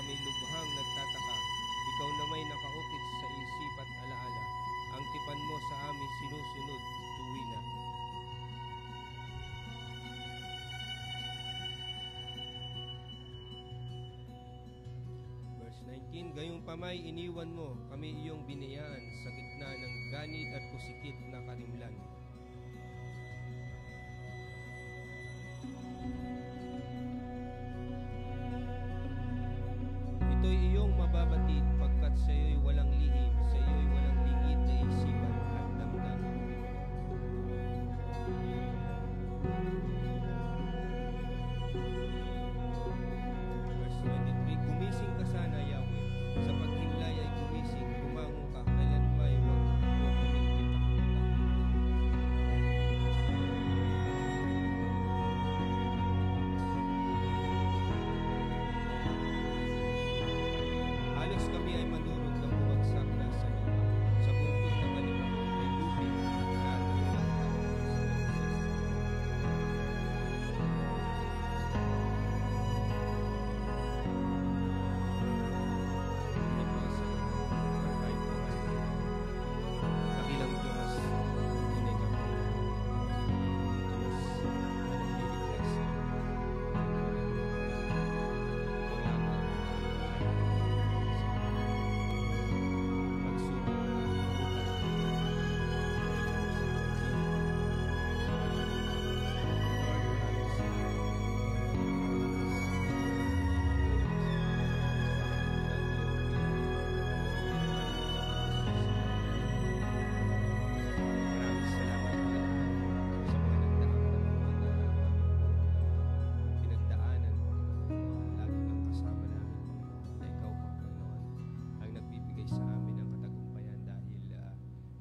kami lubhang nagtataka. Ikaw na may nakaukit sa isip at alaala. Ang tipan mo sa amin sinusunod tuwi na. Verse 19, gayunpamay iniwan mo kami iyong biniyaan sa gitna ng ganid at pusikit na karimlan. Ito'y iyong mababatid pagkat sa iyo'y walang lihim, sa iyo'y walang lingid na isipan at damdamin. Verse 23, gumising ka sana, Yahweh, sa paghimlay ay gumising, bumangon ka, kailan may wag mo kaming itakbutan. Halos kami ay manurog ng bumagsak na sa lupa. Sa buntong ng alimango ay lubig na nawalang Dakilang Diyos, tunay ka po. Diyos na nagliligtas sa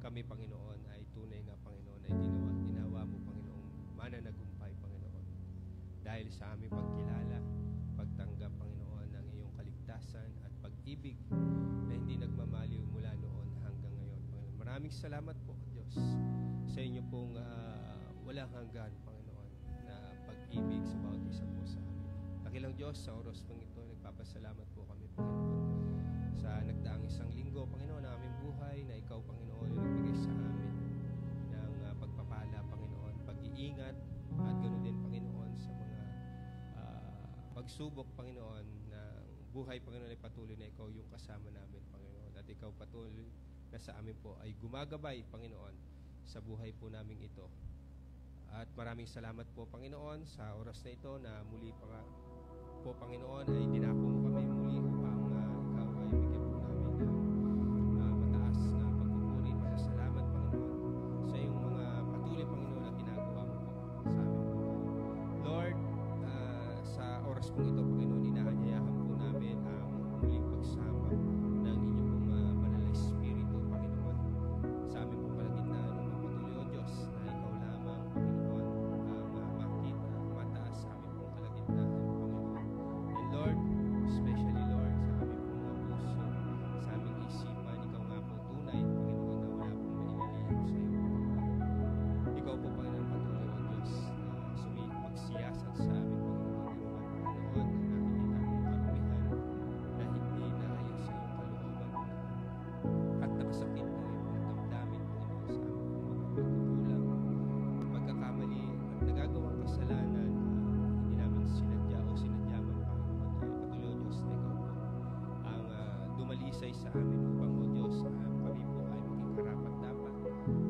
kami, Panginoon, ay tunay nga, Panginoon, ay ginawa mo, Panginoon, mananagumpay, Panginoon. Dahil sa aming pagkilala, pagtanggap, Panginoon, ng iyong kaligtasan at pag-ibig na hindi nagmamaliw mula noon hanggang ngayon, Panginoon. Maraming salamat po, Diyos, sa inyo pong walang hanggan, Panginoon, na pag-ibig sa bawat isa po sa amin. Dakilang Diyos, sa oras pang ito, nagpapasalamat po kami, Panginoon, sa nagdaang isang linggo, Panginoon, na aming buhay, na ikaw, Panginoon, ay nagbigay sa amin ng pagpapala, Panginoon, pag-iingat, at ganoon din, Panginoon, sa mga pagsubok, Panginoon, ng buhay, Panginoon, ay patuloy na ikaw yung kasama namin, Panginoon, at ikaw patuloy na sa amin po ay gumagabay, Panginoon, sa buhay po namin ito. At maraming salamat po, Panginoon, sa oras na ito na muli pa po, Panginoon, ay dinako mo kami muli upang ikaw ay bigyan po namin ng mataas na pagpupuri, pasasalamat, Panginoon, sa iyong mga patuloy, Panginoon, na ginagawa mo po sa amin. Lord, sa oras pong ito, Panginoon, inaanyayahan po namin ang muling pagsama ng inyong pong banal na Espiritu, Panginoon, sa amin pong kalagitnaan ng patuloy, O Diyos, na ikaw lamang, Panginoon, ang makita, mataas sa amin pong kalagitnaan, Panginoon. And Lord, especially, Lord, sa aming pong mga puso, sa aming isipan, ikaw nga po tunay, Panginoon, na wala pong manililiyo sa iyo. Ikaw po, Panginoon, patuloy, O Diyos, na magsiyasat sa amin, Panginoon, Panginoon, na nakikita mong karumihan na hindi naayon sa iyong kalooban. At nakasakit na iyong mga damdamin, Panginoon, sa aming pong mga pagkukulang, pagkakamali, at nagagawang kasalanan hindi namin sinadya o sinadyaman, Panginoon, ay patuloy, O Diyos, na ikaw po ang dumalisay sa amin upang, O Diyos, kami po ay maging karapat-dapat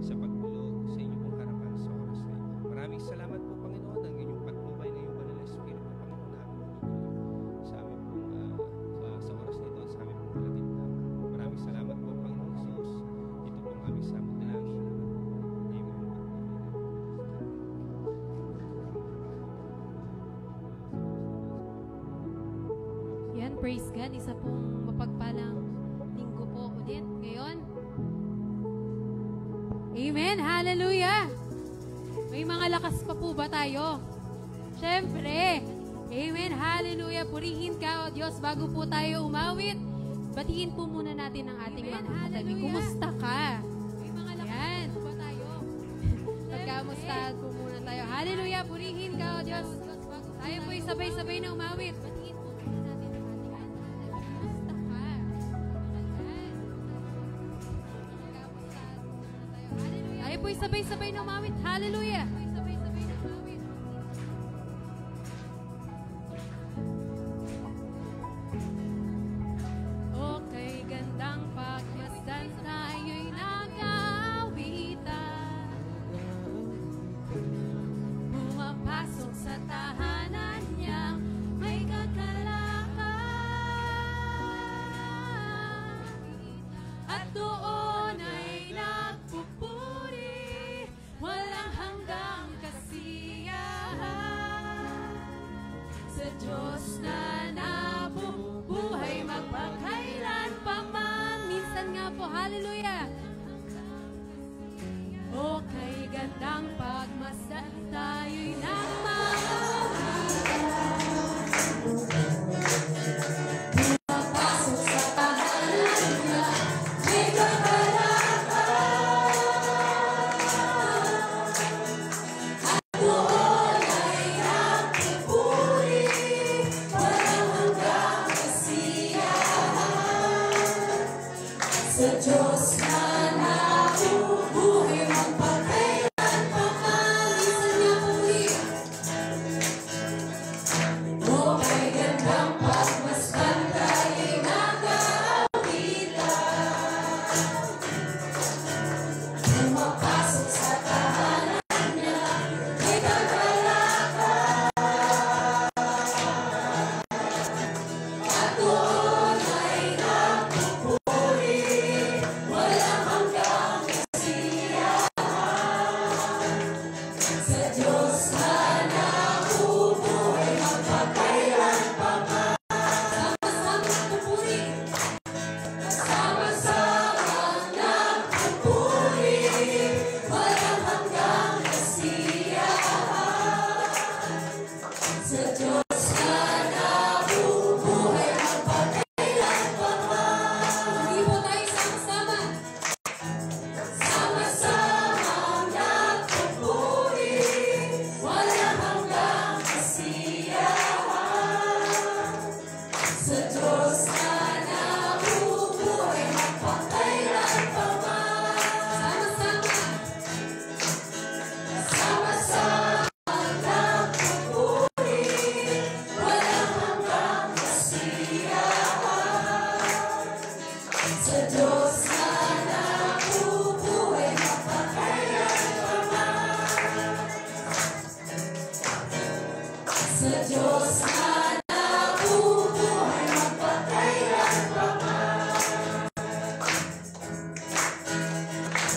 sa pagbulog sa inyong pong harapan sa oras na ito. Maraming salamat po, Panginoon, ang inyong patnubay na iyong banal na Espiritu, Panginoon, namin hinihiling sa amin pong sa oras na ito, sa amin pong kalagitnaan. Maraming salamat po, Panginoon Jesus. Ito pong aming samot dalangin. Amen. Yan, praise God. Isa pong mapagpalang linggo po ulit ngayon. Amen. Hallelujah. May mga lakas pa po ba tayo? Siyempre. Amen. Hallelujah. Purihin ka, O Diyos, bago po tayo umawit. Batiin po muna natin ang ating mga katabi. Kumusta ka? May mga lakas pa po ba tayo? Pagkamustahan po muna tayo. Hallelujah. Purihin ka, O Diyos. Tayo po sabay-sabay na umawit. Batiin po muna natin ang ating sabay-sabay na umawit. Hallelujah! Sabay-sabay na umawit. Okay, gandang pagmasdan tayo'y nag-aawitan. Pumapasok sa tahanan niyang may kagalakan. At doon ay nagpupuri, walang hanggang kasiyahan. Sa Diyos na nabubuhay magpakailan pa man. Minsan nga po, hallelujah! O kay gandang pagmasdan tayo'y pumapasok sa tahanan niya, may kagalakan. At doon ay nagpupuri, walang hanggang kasiyahan. Sa Diyos na nabubuhay magpakailan pa man. Minsan niya puli. O kay gandang pagmasdan tayo'y nag-aawitan. Pumapasok sa tahanan niya, may kagalakan. At doon ay nagpupuri, walang hanggang kasiyahan. Sa Diyos na nabubuhay magpakailan pa man. Sama-sama nagpupuri, sama-sama nagpupuri, walang hanggang kasiyahan. Sa Diyos na nabubuhay magpakailan pa man. Hindi po tayo sama-sama. Sama-sama nagpupuri, walang hanggang kasiyahan. Sa Diyos na nabubuhay magpakailan pa man. Sama-sama. Sama-sama nagpupuri, walang hanggang kasiyahan. Sa Diyos na nabubuhay magpakailan pa man. Sa Diyos na nabubuhay magpakailan pa man.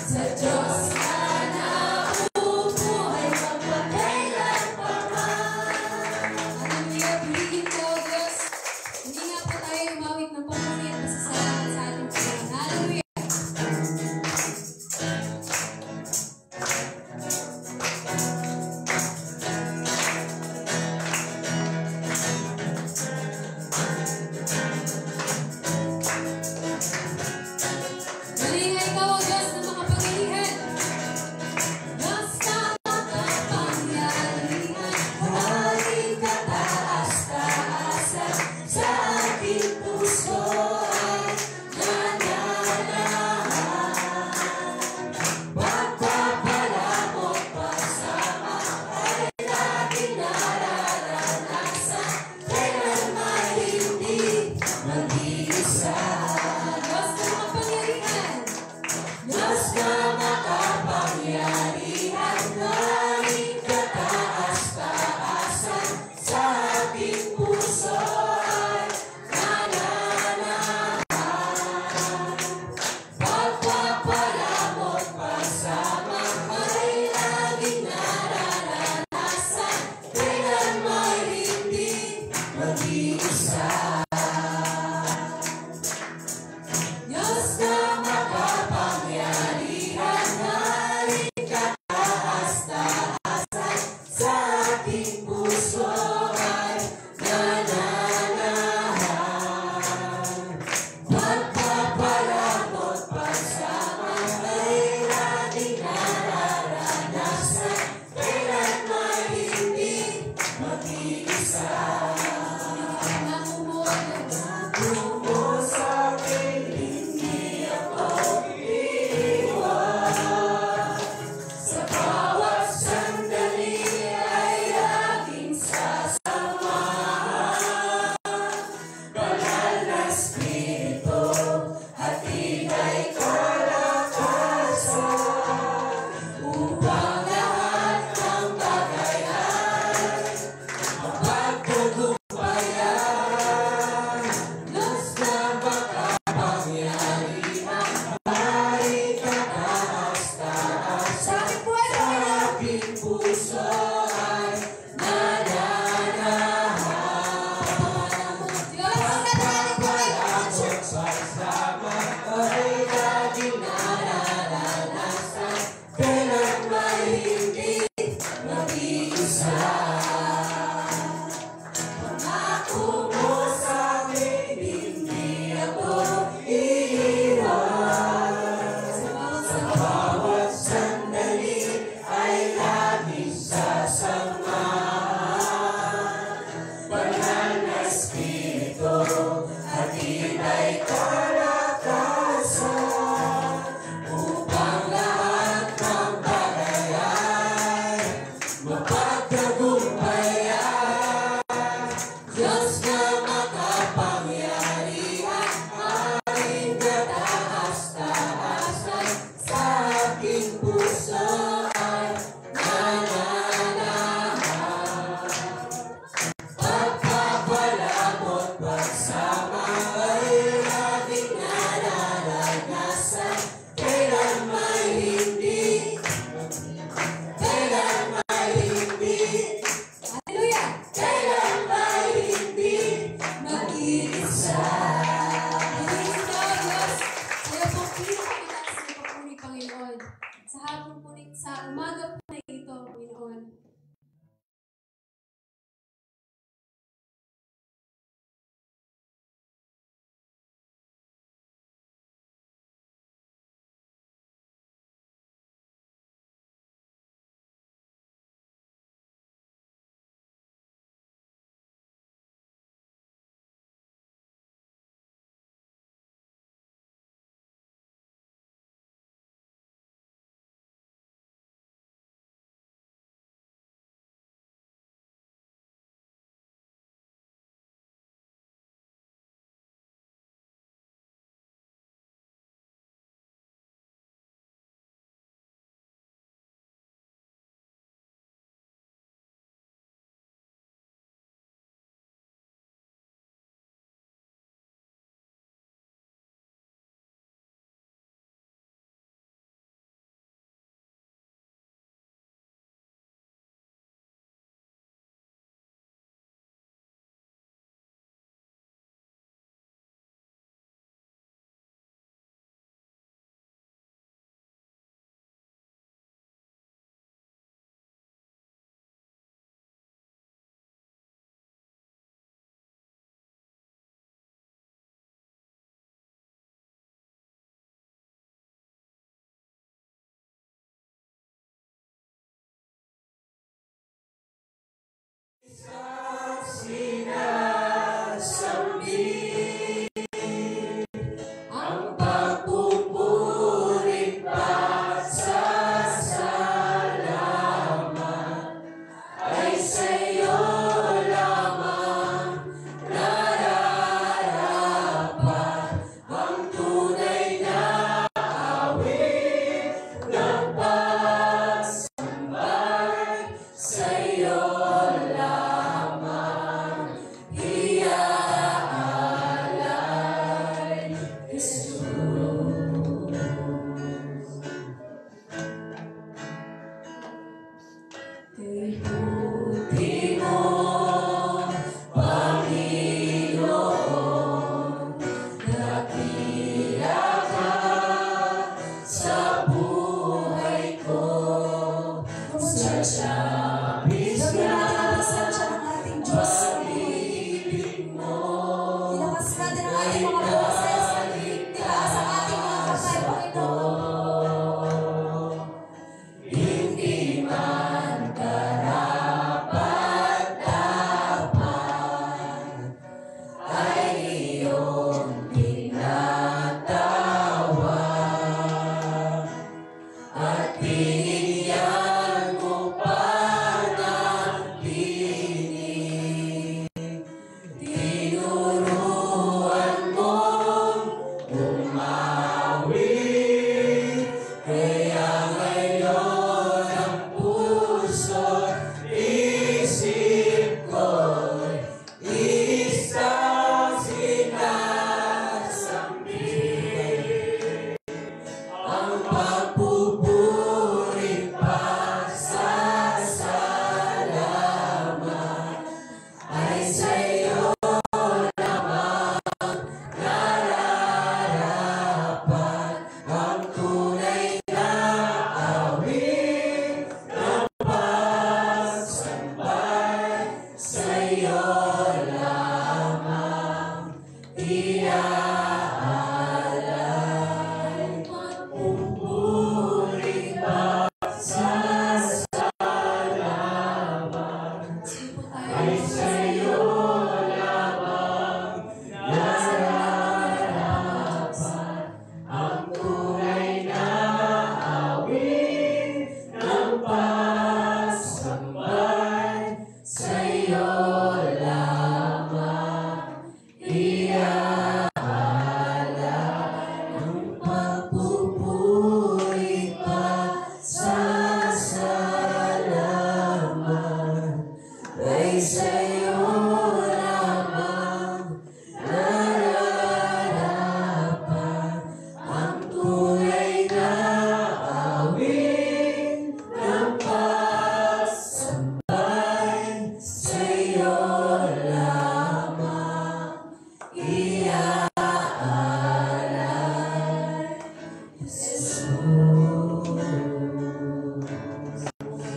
Sa Diyos na nabubuhay magpakailan pa man. Hallelujah, piliin ko, Diyos. Hindi nga po tayo umawit ng pumuli at masasalamat sa ating Panginoon. Hallelujah. Galing ikaw, O Diyos, na makapangyarihan. Diyos na makapangyarihan, aking kataas-taasan, sa aking puso ay nananahan. Pagpapalamot pasama ay laging nararanasan, kailanman hindi mag-iisa. Diyos na makapangyarihan, Diyos na makapangyarihan, aking kataas-taasan, sa aking puso ay nananahan. Pagpapalamot pasama ay laging nararanasan, kailanman hindi mag-iisa. Diyos na makapangyarihan, aking kataas-taasan, sa aking puso ay nananahan. Pagpapalamot pasama ay laging nararanasan, kailanman hindi mag-iisa. Sa Hindi man karami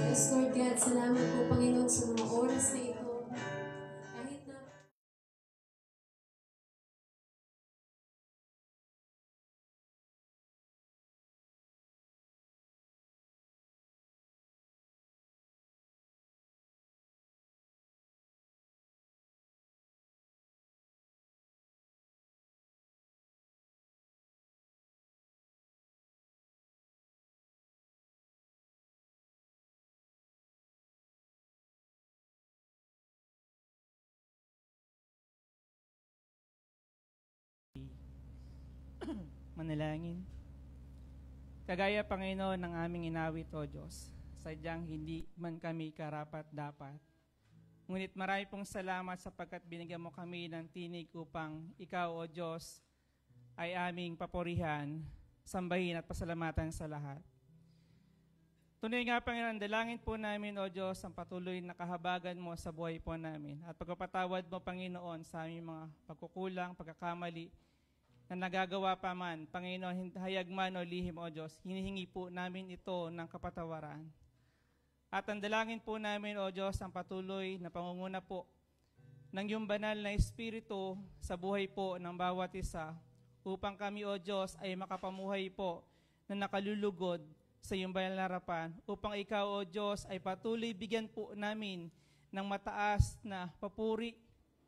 Yes, Lord God, salamat po, Panginoon, sa mga oras na ito. Kahit na Manalangin. Kagaya, Panginoon, ng aming inawit, O Diyos, sadyang hindi man kami karapat-dapat. Ngunit marami pong salamat sapagkat binigyan mo kami ng tinig upang Ikaw, O Diyos, ay aming papurihan, sambahin at pasalamatan sa lahat. Tunay nga, Panginoon, dalangin po namin, O Diyos, ang patuloy na kahabagan mo sa buhay po namin. At pagpapatawad mo, Panginoon, sa aming mga pagkukulang, pagkakamali, na nagagawa pa man, Panginoon, hayag man o lihim, O Diyos, hinihingi po namin ito ng kapatawaran. At ang dalangin po namin, O Diyos, ang patuloy na pangunguna po ng iyong banal na Espiritu sa buhay po ng bawat isa, upang kami, O Diyos, ay makapamuhay po na nakalulugod sa iyong banal na harapan, upang Ikaw, O Diyos, ay patuloy bigyan po namin ng mataas na papuri,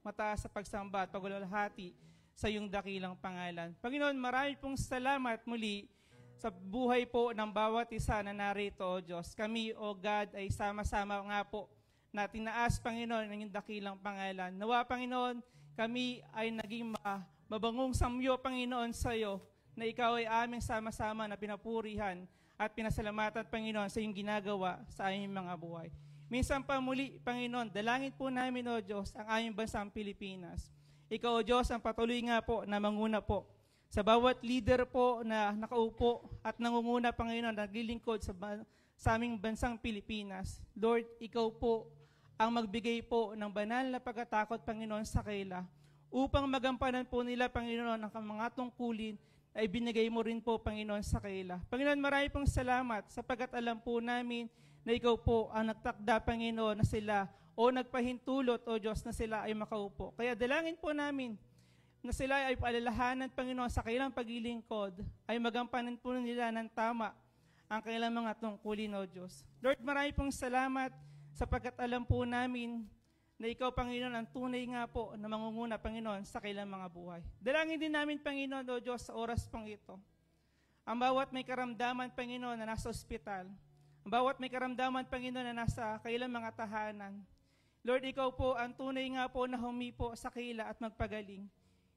mataas sa pagsamba at paglalahati sa iyong dakilang pangalan. Panginoon, marami pong salamat muli sa buhay po ng bawat isa na narito, O Diyos. Kami, O God, ay sama-sama nga po na tinaas, Panginoon, ang iyong dakilang pangalan. Nawa, Panginoon, kami ay naging mabangong samyo, Panginoon, sa iyo, na ikaw ay aming sama-sama na pinapurihan at pinasalamatan, Panginoon, sa iyong ginagawa sa aming mga buhay. Minsan pa muli, Panginoon, dalangin po namin, O Diyos, ang aming bansang Pilipinas. Ikaw, O Diyos, ang patuloy nga po na manguna po sa bawat leader po na nakaupo at nangunguna, Panginoon, naglilingkod sa aming bansang Pilipinas. Lord, Ikaw po ang magbigay po ng banal na pagkatakot, Panginoon, sa kanila upang magampanan po nila, Panginoon, ang mga tungkulin ay binigay mo rin po, Panginoon, sa kanila. Panginoon, marami pong salamat sapagkat alam po namin na Ikaw po ang nagtakda, Panginoon, na sila o nagpahintulot, O Diyos, na sila ay makaupo. Kaya dalangin po namin na sila ay paalalahanan, Panginoon, sa kailang paglilingkod, ay magampanan po nila ng tama ang kailang mga tungkulin, O Diyos. Lord, marami pong salamat sapagkat alam po namin na Ikaw, Panginoon, ang tunay nga po na mangunguna, Panginoon, sa kailang mga buhay. Dalangin din namin, Panginoon, O Diyos, sa oras pang ito. Ang bawat may karamdaman, Panginoon, na nasa ospital, ang bawat may karamdaman, Panginoon, na nasa kailang mga tahanan, Lord, Ikaw po ang tunay nga po na humipo sa kanila at magpagaling.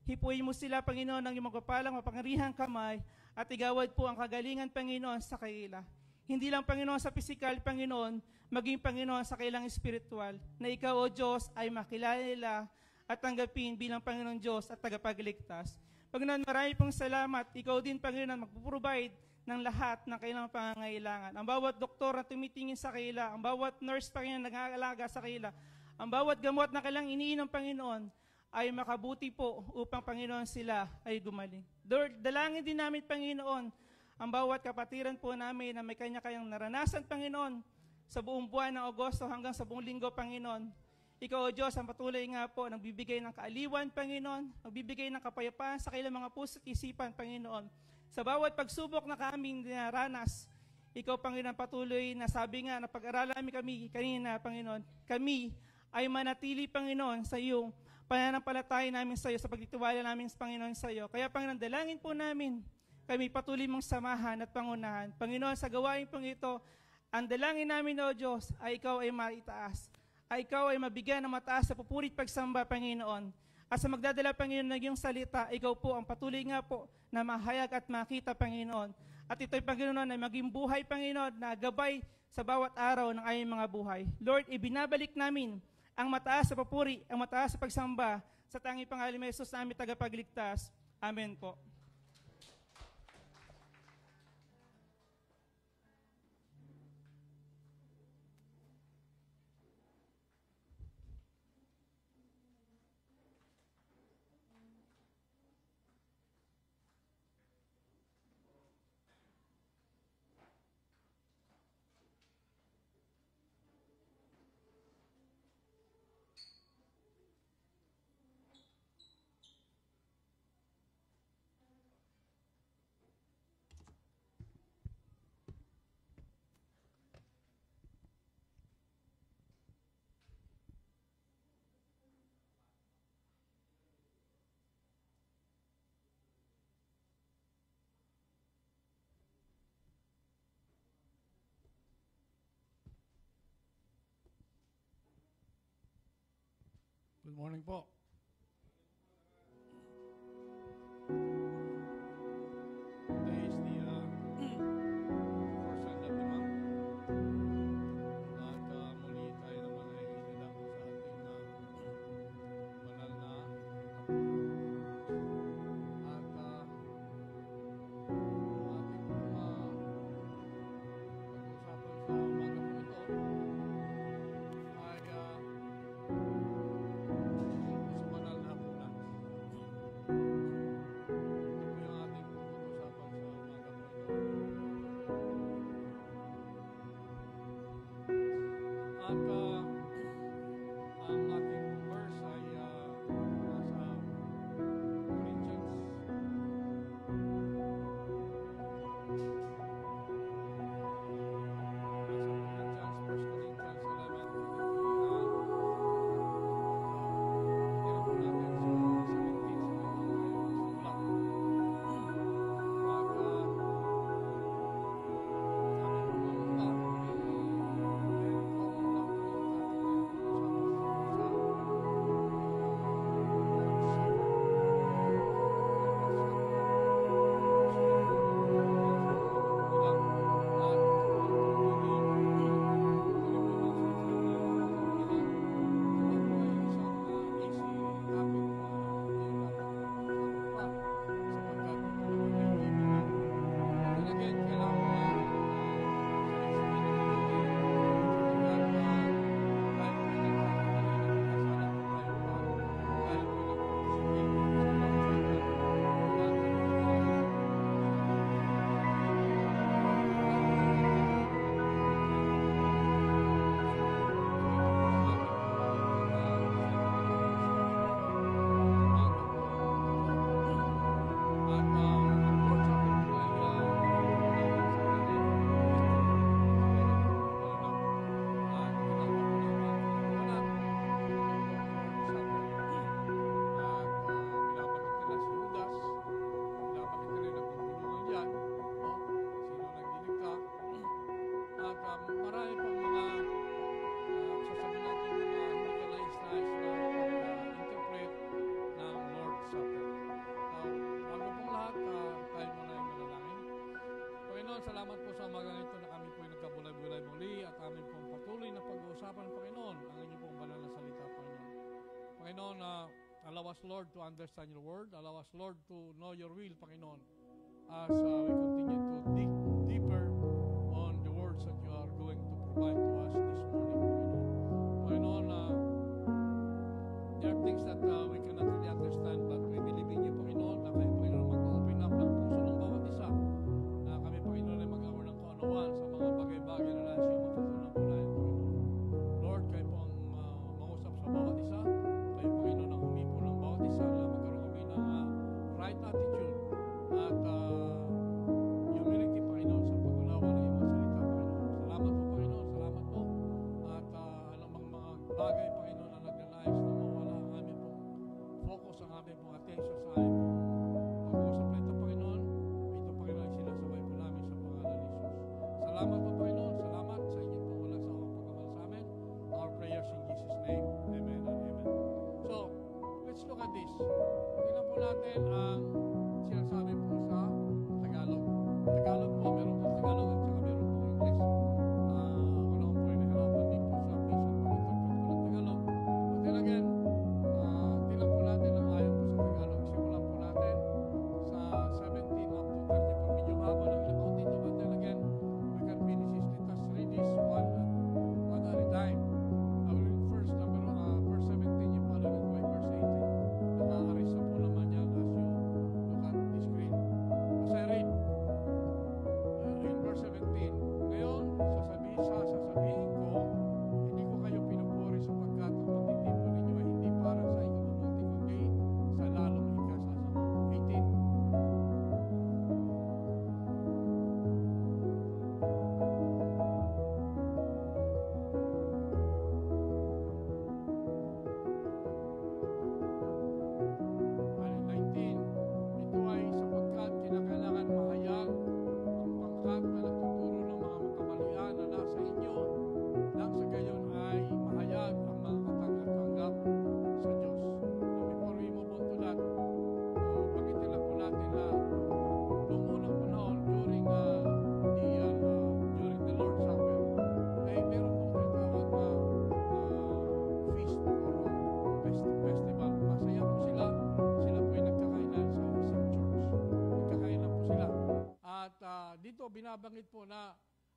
Hipuin mo sila, Panginoon, ng iyong magpapalang mapangyarihang kamay at igawad po ang kagalingan, Panginoon, sa kanila. Hindi lang, Panginoon, sa pisikal, Panginoon, maging, Panginoon, sa kailang espiritual, na Ikaw, O Diyos, ay makilala nila at tanggapin bilang Panginoon Diyos at tagapagligtas. Panginoon, marami pong salamat. Ikaw din, Panginoon, magpuprovide ng lahat ng kailang pangangailangan. Ang bawat doktor na tumitingin sa kanila, ang bawat nurse, Panginoon, nag-aalaga sa kanila, ang bawat gamot na kailang iniinom, Panginoon, ay makabuti po upang, Panginoon, sila ay gumaling. Lord, dalangin din namin, Panginoon, ang bawat kapatiran po namin na may kanya-kanyang naranasan, Panginoon, sa buong buwan ng Agosto hanggang sa buong linggo, Panginoon. Ikaw, O Diyos, ang patuloy nga po nagbibigay ng kaaliwan, Panginoon, nagbibigay ng kapayapaan sa kailang mga puso at isipan, Panginoon. Sa bawat pagsubok na kaming dinaranas, Ikaw, Panginoon, patuloy na sabi nga na pag-aralan kami kanina, Panginoon, kami ay manatili, Panginoon, sa iyong pananampalataya namin sa iyo, sa pagtitiwala namin, Panginoon, sa iyo. Kaya, Panginoon, dalangin po namin, kami patuloy mong samahan at pangunahan. Panginoon, sa gawain pong ito, ang dalangin namin, O Diyos, ay ikaw ay maitaas, ay ikaw ay mabigyan ng mataas sa pupurit pagsamba, Panginoon. At sa magdadala, Panginoon, ng iyong salita, ikaw po ang patuloy nga po na mahayag at makita, Panginoon. At ito'y, Panginoon, ay maging buhay, Panginoon, na gabay sa bawat araw ng aming mga buhay. Lord, ibinabalik namin ang mataas sa papuri, ang mataas sa pagsamba, sa tanging pangalan ni Jesus na aming tagapagligtas. Amen po. Good morning po. Today is the first Sunday of the month. At muli tayo naman ay isinako sa ating banal na at ating pag-uusapan sa umaga po ito ay sa banal na hapunan. Ito po yung ating pag-uusapan sa umaga po ito. At ang ating verse ay nasa Corinthians. Marami pang mga sasabihin natin mga hindi ka nais-nais na interpret ng Lord's Supper. Bago pong lahat, tayo muna ay manalangin. Panginoon, salamat po sa umagang ito na kami po ay nagkabulay-bulay muli at amin pong patuloy na pag-uusapan, Panginoon, ang inyong pong banal na salita, Panginoon. Panginoon, allow us, Lord, to understand your word. Allow us, Lord, to know your will, Panginoon, as we continue to dig deeper on the words that you are going to provide to us this morning, Panginoon. Panginoon, there are things that we cannot really understand, but we believe in you, Panginoon, na kayo, Panginoon, mag-open up ng puso ng bawat isa, na kami, Panginoon, ay mag-awar ng kaunawan sa mga bagay-bagay na nasa iyo matutunan po namin, Panginoon. Lord, kayo po ang mangusap sa bawat isa. Kayo, Panginoon, ang humipo ng bawat isa na magkaroon kami ng right attitude at humility, Panginoon, sa pag-unawa ng iyong mga salita, Panginoon. Salamat po, Panginoon. Salamat po. At anumang mga bagay, Panginoon,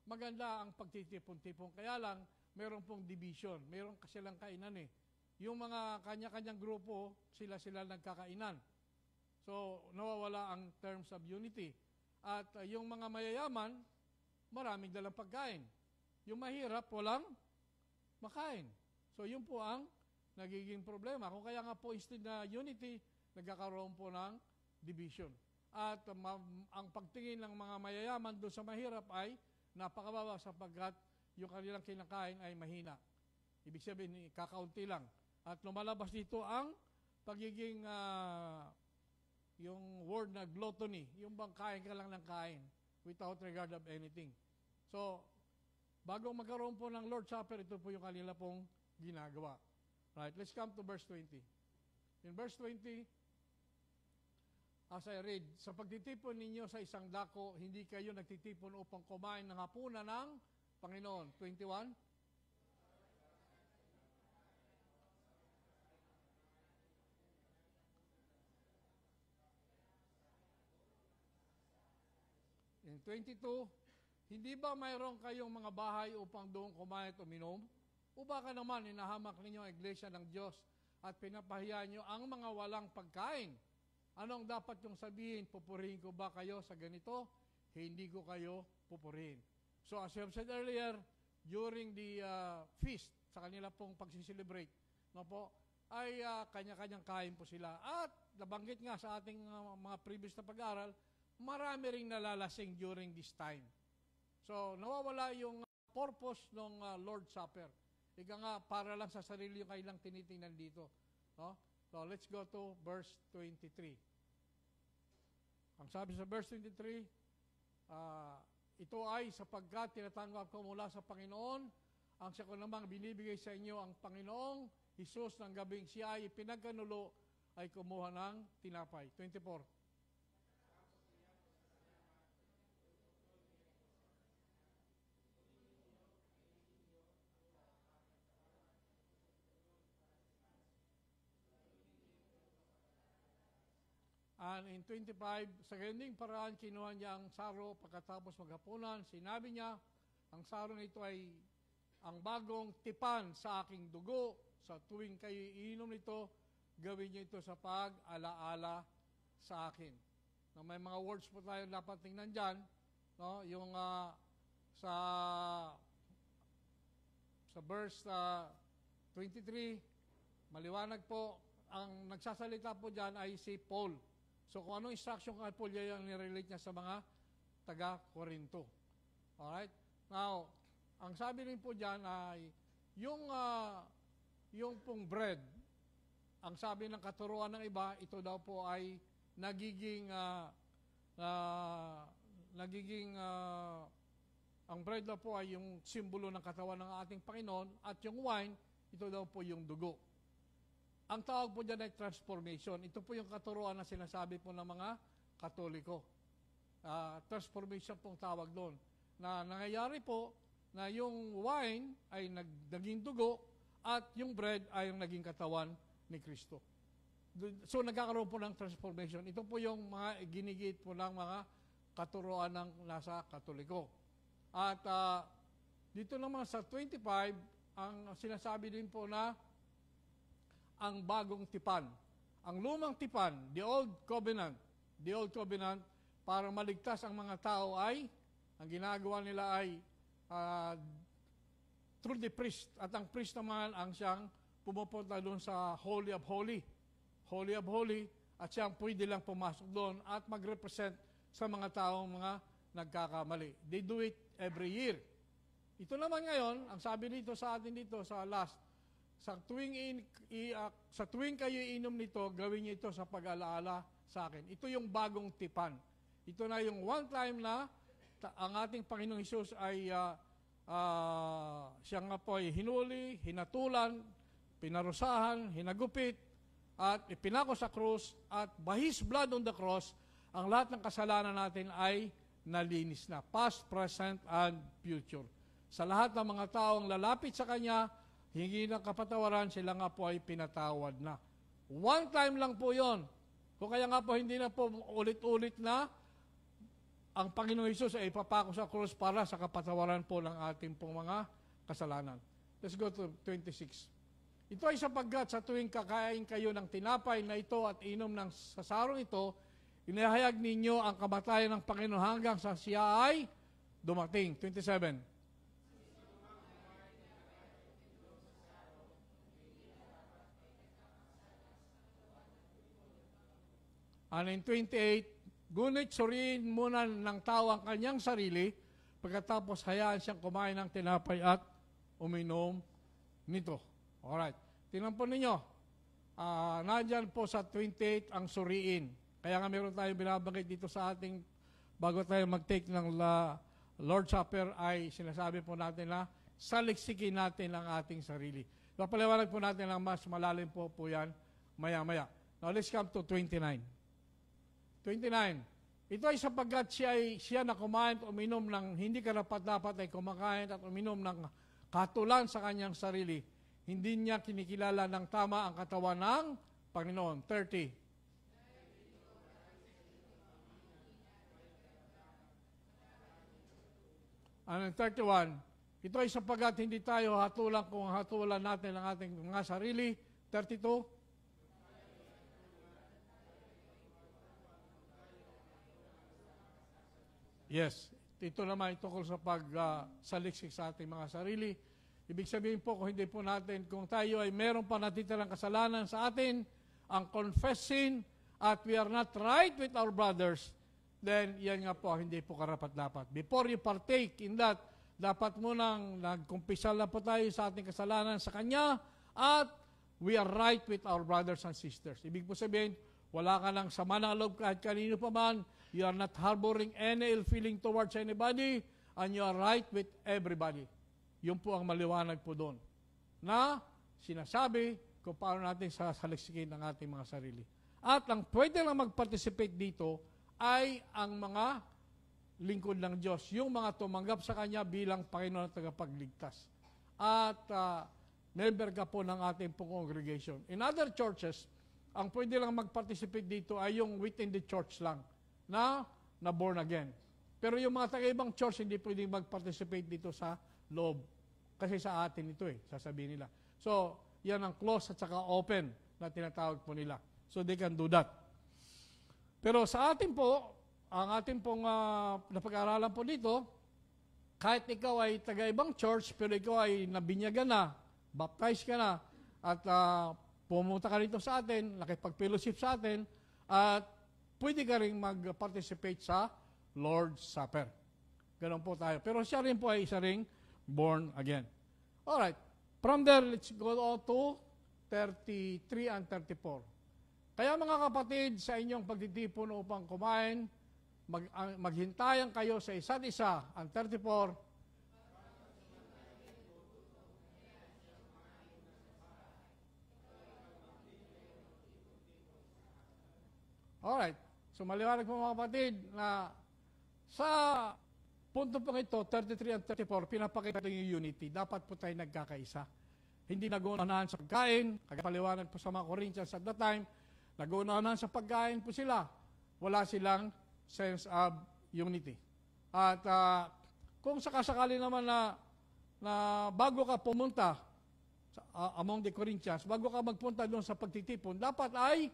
maganda ang pagtitipon-tipon. Kaya lang, meron pong division. Meron kasi lang kainan eh. Yung mga kanya-kanyang grupo, sila-sila nagkakainan. So, nawawala ang terms of unity. At yung mga mayayaman, maraming dalang pagkain. Yung mahirap, walang makain. So, yun po ang nagiging problema. Kung kaya nga po, instead na unity, nagkakaroon po ng division. At ang pagtingin ng mga mayayaman doon sa mahirap ay napakababa sapagkat yung kanilang kinakain ay mahina. Ibig sabihin, kakaunti lang. At lumalabas dito ang pagiging, yung word na gluttony, yung bang kain ka lang ng kain without regard of anything. So, bago magkaroon po ng Lord's Supper, ito po yung kanila pong ginagawa. Right, let's come to verse 20. In verse 20, as I read, sa pagtitipon ninyo sa isang dako, hindi kayo nagtitipon upang kumain ng hapunan ng Panginoon. 21. In 22, hindi ba mayroon kayong mga bahay upang doon kumain at uminom? O baka naman inahamak ninyo ang iglesia ng Diyos at pinapahiya nyo ang mga walang pagkain? Anong dapat yung sabihin? Pupurihin ko ba kayo sa ganito? Hindi ko kayo pupurihin. So as I have said earlier, during the feast, sa kanila pong pagsiselebrate, no po, ay kanya-kanyang kain po sila. At nabanggit nga sa ating mga previous na pag-aaral, marami ring nalalasing during this time. So nawawala yung purpose ng Lord's Supper. Ika nga, para lang sa sarili yung kailang tinitingnan dito. No? So let's go to verse 23. Ang sabi sa verse 23, ito ay sapagkat tinatanggap ko mula sa Panginoon, ang siya ko namang binibigay sa inyo ang Panginoong Hesus ng gabing siya ay pinagkanulo ay kumuha ng tinapay. 24. And in 25, sa ganung paraan, kinuha niya ang saro pagkatapos maghapunan. Sinabi niya, ang saro nito ay ang bagong tipan sa aking dugo. Sa tuwing kayo iinom nito, gawin niyo ito sa pag-alaala sa akin. No, may mga words po tayo dapat tingnan dyan. No? Yung sa verse 23, maliwanag po, ang nagsasalita po dyan ay si Paul. So kung anong instruction kay Paul, yan ang nirelate niya sa mga taga-Korinto. Alright? Now, ang sabi rin po dyan ay, yung pong bread, ang sabi ng katuruan ng iba, ito daw po ay nagiging, ang bread daw po ay yung simbolo ng katawan ng ating Panginoon, at yung wine, ito daw po yung dugo. Ang tawag po dyan ay transformation. Ito po yung katuruan na sinasabi po ng mga Katoliko. Transformation pong tawag doon. Na nangyayari po na yung wine ay naging dugo at yung bread ay yung naging katawan ni Kristo. So nagkakaroon po ng transformation. Ito po yung mga ginigit po ng mga katuruan ng nasa Katoliko. At dito naman sa 25, ang sinasabi din po na ang bagong tipan. Ang lumang tipan, the old covenant, para maligtas ang mga tao ay, ang ginagawa nila ay through the priest. At ang priest naman ang siyang pumupunta doon sa Holy of Holy. Holy of Holy, at siyang pwede lang pumasok doon at mag-represent sa mga taong mga nagkakamali. They do it every year. Ito naman ngayon, ang sabi dito sa atin dito sa last, sa tuwing kayo inom nito, gawin niyo ito sa pag-alaala sa akin. Ito yung bagong tipan. Ito na yung one time na ang ating Panginoong Hesus ay siya nga po ay hinuli, hinatulan, pinarusahan, hinagupit, at ipinako sa krus, at by His blood on the cross, ang lahat ng kasalanan natin ay nalinis na. Past, present, and future. Sa lahat ng mga taong lalapit sa Kanya, hingi ng kapatawaran, sila nga po ay pinatawad na. One time lang po yon. Kung kaya nga po hindi na po ulit-ulit na ang Panginoong Hesus ay ipapako sa krus para sa kapatawaran po ng ating pong mga kasalanan. Let's go to 26. Ito ay sapagkat sa tuwing kakain kayo ng tinapay na ito at inom ng sasarong ito, inihayag ninyo ang kamatayan ng Panginoon hanggang sa siya ay dumating. 27. And in 28, ngunit suriin muna ng tao ang kanyang sarili, pagkatapos hayaan siyang kumain ng tinapay at uminom nito. Alright. Tingnan po ninyo. Nandyan po sa 28 ang suriin. Kaya nga meron tayo binabanggit dito sa ating, bago tayo mag-take ng Lord's Supper, ay sinasabi po natin na saliksikin natin ang ating sarili. Papaliwanag po natin ang mas malalim po yan maya-maya. Now let's come to 29. 29. Ito ay sapagkat siya na kumain at uminom ng hindi karapat-dapat ay kumakain at uminom ng katulan sa kanyang sarili. Hindi niya kinikilala ng tama ang katawan ng Panginoon. 30. And 31. Ito ay sapagkat hindi tayo hatulan kung hatulan natin ang ating mga sarili. 32. Yes, ito naman tungkol sa pagsaliksik sa ating mga sarili. Ibig sabihin po, kung hindi po natin, kung tayo ay meron pa natitirang kasalanan sa atin, ang confessing at we are not right with our brothers, then yan nga po, hindi po karapat-dapat. Before you partake in that, dapat munang nagkumpisal na po tayo sa ating kasalanan sa Kanya at we are right with our brothers and sisters. Ibig po sabihin, wala ka ng sama ng loob kahit kanino pa man. You are not harboring any ill feeling towards anybody, and you are right with everybody. Yun po ang maliwanag po doon. Na sinasabi kung paano natin sasaliksikin ang ating mga sarili. At ang pwede lang mag-participate dito ay ang mga lingkod ng Diyos, yung mga tumanggap sa Kanya bilang Panginoon at tagapagligtas. At member ka po ng ating pong congregation. In other churches, ang pwede lang mag-participate dito ay yung within the church lang na born again. Pero yung mga taga-ibang church, hindi pwedeng mag-participate dito sa loob. Kasi sa atin ito sasabihin nila. So, yan ang close at saka open na tinatawag po nila. So, they can do that. Pero sa atin po, ang ating pong napag-aralan po dito, kahit ikaw ay taga-ibang church, pero ikaw ay nabinyagan na, baptized ka na, at pumunta ka rito sa atin, nakipag-fellowship sa atin, at pwede ka rin mag-participate sa Lord's Supper. Ganon po tayo. Pero siya rin po ay isa ring born again. Alright. From there, let's go on to 33 and 34. Kaya mga kapatid, sa inyong pagtitipon upang kumain, maghintayan kayo sa isa't isa. Ang 34, alright. So maliwanag po mga kapatid na sa punto pong ito, 33 and 34, pinapakita yung unity. Dapat po tayo nagkakaisa. Hindi nag-uunahan sa pagkain, kagapaliwanag po sa mga Corinthians at that time, nag-uunahan sa pagkain po sila. Wala silang sense of unity. At kung sakasakali naman na bago ka pumunta among the Corinthians, bago ka magpunta doon sa pagtitipon, dapat ay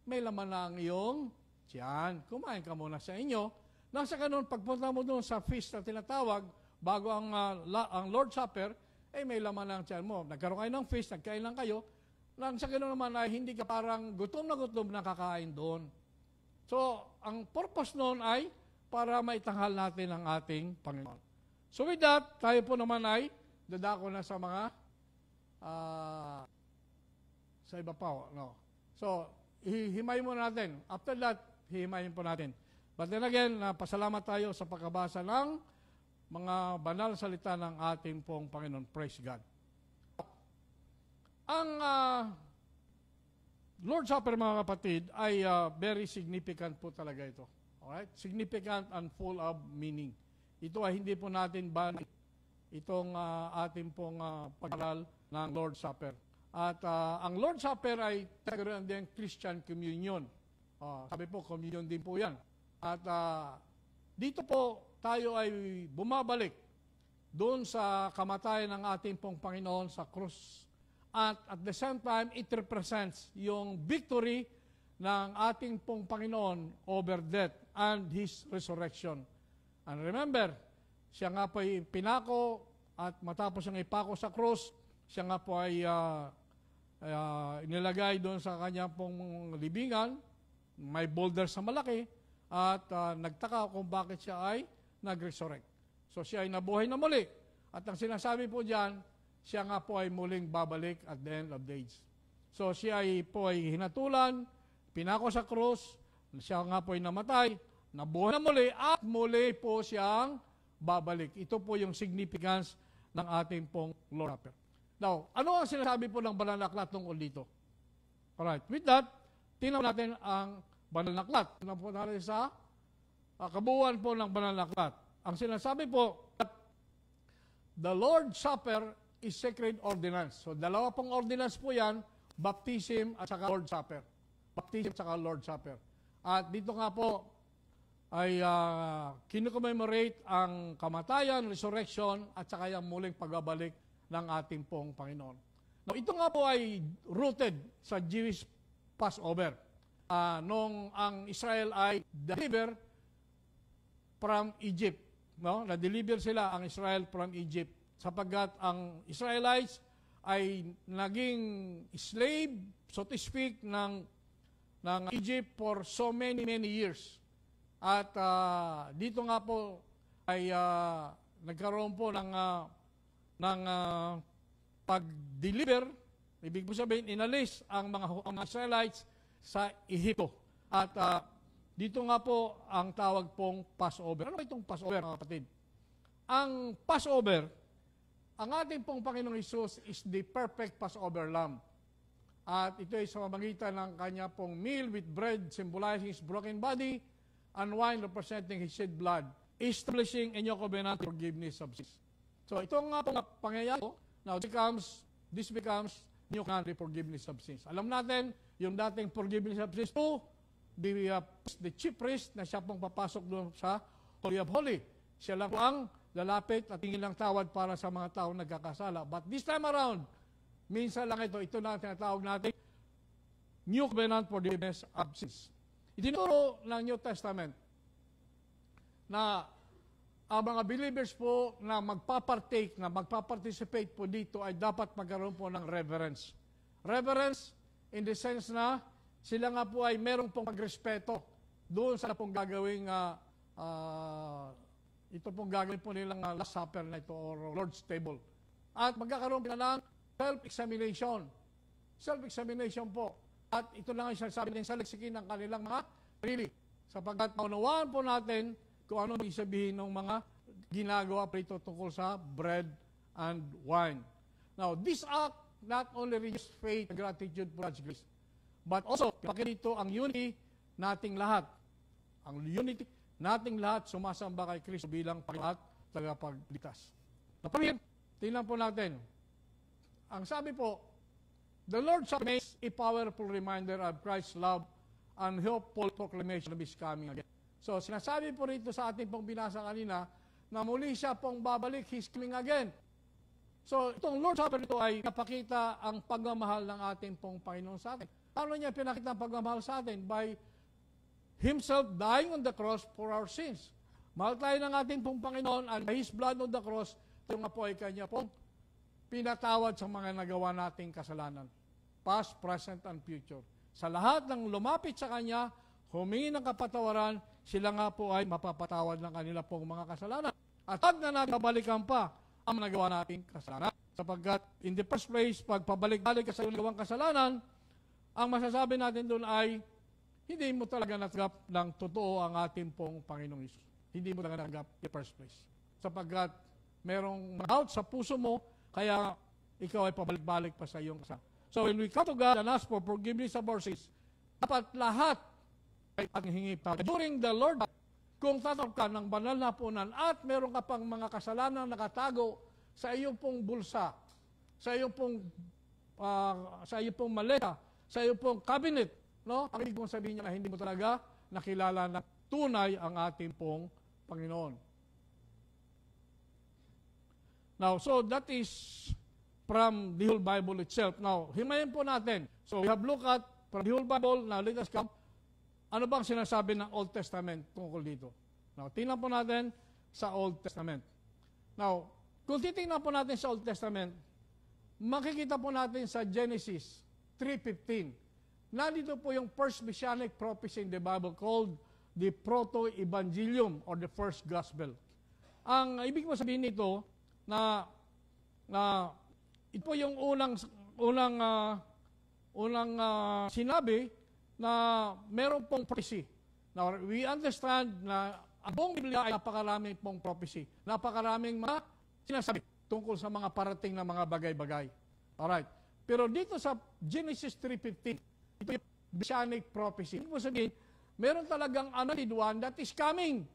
may laman na ang iyong tiyan. Kumain ka muna sa inyo. Nang sa ganun, pagpunta mo doon sa feast na tinatawag, bago ang Lord's Supper, may laman na ang tiyan mo. Nagkaroon kayo ng feast, nagkain lang kayo. Nang sa ganun naman ay hindi ka parang gutom na kakain doon. So, ang purpose noon ay para maitanghal natin ang ating Panginoon. So with that, tayo po naman ay dadako na sa mga sa iba pa. No? So, hihimayin mo natin. After that, hihimayin po natin. But then again, pasalamat tayo sa pagkabasa ng mga banal salita ng ating pong Panginoon. Praise God. Ang Lord's Supper, mga kapatid, ay very significant po talaga ito. Alright? Significant and full of meaning. Ito ay hindi po natin itong ating pong pag-aral ng Lord's Supper. At ang Lord's Supper ay tagaroon din Christian communion. Sabi po, communion din po yan. At dito po tayo ay bumabalik doon sa kamatayan ng ating pong Panginoon sa krus. At the same time, it represents yung victory ng ating pong Panginoon over death and His resurrection. And remember, siya nga po ay pinako at matapos siyang ipako sa krus, siya nga po ay inilagay doon sa kanya pong libingan, may boulder sa malaki, at nagtaka kung bakit siya ay nag-resurrect. So siya ay nabuhay na muli. At ang sinasabi po diyan, siya nga po ay muling babalik at the end of days. So siya ay po ay hinatulan, pinako sa krus, siya nga po ay namatay, nabuhay na muli, at muli po siyang babalik. Ito po yung significance ng ating pong Lord's Supper. Now, ano ang sinasabi po ng Banal na Aklat tungkol dito? Alright, with that, tingnan natin ang Banal na Aklat. Tingnan po natin sa kabuuan po ng Banal na Aklat. Ang sinasabi po, the Lord's Supper is sacred ordinance. So, dalawa pong ordinance po yan, baptism at saka Lord's Supper. Baptism at saka Lord's Supper. At dito nga po, ay kinocommemorate ang kamatayan, resurrection, at saka yung muling pagbabalik ng ating pong Panginoon. Now, ito nga po ay rooted sa Jewish Passover. Nung ang Israel ay deliver from Egypt. No? Na-deliver sila ang Israel from Egypt sapagkat ang Israelites ay naging slave, so to speak, ng Egypt for so many years. At dito nga po ay nagkaroon po ng pag-deliver, ibig po sabihin, inalis ang mga Israelites sa Ehipto. At dito nga po ang tawag pong Passover. Ano ba itong Passover, mga kapatid? Ang Passover, ang ating pong Panginoong Hesus is the perfect Passover lamb. At ito ay sa pamamagitan ng kanya pong meal with bread symbolizing His broken body and wine representing His shed blood, establishing a new covenant forgiveness of sins. So ito nga pong pangyayari, now this becomes new covenant forgiveness of sins. Alam natin, yung dating forgiveness of sins to the chief priest na siya pong papasok doon sa Holy of Holy. Siya lang po ang lalapit at tingin ng tawad para sa mga taong nagkakasala. But this time around, minsan lang ito na tinatawag natin New Covenant Forgiveness of Sins. Itinuro ng New Testament na ang mga believers po na magpapartake, na magpaparticipate po dito ay dapat magkaroon po ng reverence. Reverence in the sense na sila nga po ay merong pong pagrespeto doon sa pong gagawing ito pong gagawin po nilang Last Supper na ito or Lord's Table. At magkakaroon po ng self-examination. Self-examination po. At ito lang ang sinasabi din sa leksikin ng kanilang mga sarili. Sapagkat maunawaan po natin kung ano ibig sabihin ng mga ginagawa po ito tungkol sa bread and wine. Now, this act not only reaches faith and gratitude for God's grace, but also, pakita ang unity nating lahat. Ang unity nating lahat sumasamba kay Kristo bilang Panginoon at tagapagligtas. Napamilya, tingnan po natin. Ang sabi po, the Lord's Supper makes a powerful reminder of Christ's love and hopeful proclamation of His coming again. So, sinasabi po rito sa ating pong binasa kanina na muli siya pong babalik, He's coming again. So, itong Lord's Supper ito ay napakita ang pagmamahal ng ating pong Panginoon sa atin. Paano niya pinakita ang pagmamahal sa atin? By Himself dying on the cross for our sins. Mahal tayo ng ating pong Panginoon and by His blood on the cross, ito nga po ay Kanya pong pinatawad sa mga nagawa nating kasalanan. Past, present, and future. Sa lahat ng lumapit sa Kanya, humingi ng kapatawaran, sila nga po ay mapapatawad ng kanila pong mga kasalanan. At pag na nagabalikan pa ang nagawa nating kasalanan. Sapagkat in the first place, pag pabalik-balik ka sa nagawang kasalanan, ang masasabi natin doon ay hindi mo talaga natanggap ng totoo ang ating pong Panginoong Hesus. Hindi mo talaga natanggap in the first place. Sapagkat merong doubt sa puso mo, kaya ikaw ay pabalik-balik pa sa iyong kasalanan. So when we come to God and ask for forgiveness of our sins, dapat lahat ay panghingi tayo. During the Lord, kung tatanggap ka ng banal na punan at meron ka pang mga kasalanan nakatago sa iyong pong bulsa, sa iyong pong maleta, sa iyong pong cabinet, no? Ang ibig mong sabihin niya na hindi mo talaga nakilala na tunay ang ating pong Panginoon. Now, so that is from the whole Bible itself. Now, himayin po natin. So, we have looked at from the whole Bible. Now, let us come. Ano bang sinasabi ng Old Testament tungkol dito? Now, tingnan po natin sa Old Testament. Now, kung titingnan po natin sa Old Testament, makikita po natin sa Genesis 3:15. Nandito po yung first messianic prophecy in the Bible called the Proto-Evangelium or the First Gospel. Ang ibig mo sabihin nito na ito po yung unang sinabi na meron pong prophecy. Now, we understand na ang buong Biblia ay napakaraming pong prophecy. Napakaraming mga sinasabi tungkol sa mga parating na mga bagay-bagay. Alright. Pero dito sa Genesis 3:15, ito yung messianic prophecy. Ibig sabihin, meron talagang anointed one that is coming.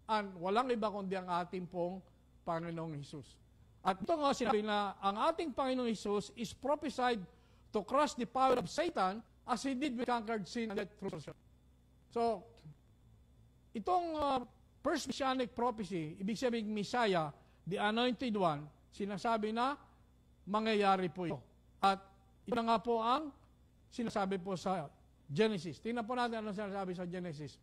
And walang iba kundi ang ating pong Panginoong Hesus. At ito nga sinabi na ang ating Panginoong Hesus is prophesied to crush the power of Satan as he did with conquered sin and death through resurrection. So, itong first messianic prophecy, ibig sabihin Messiah, the anointed one, sinasabi na mangyayari po ito. At ito na nga po ang sinasabi po sa Genesis. Tingnan po natin ano sinasabi sa Genesis.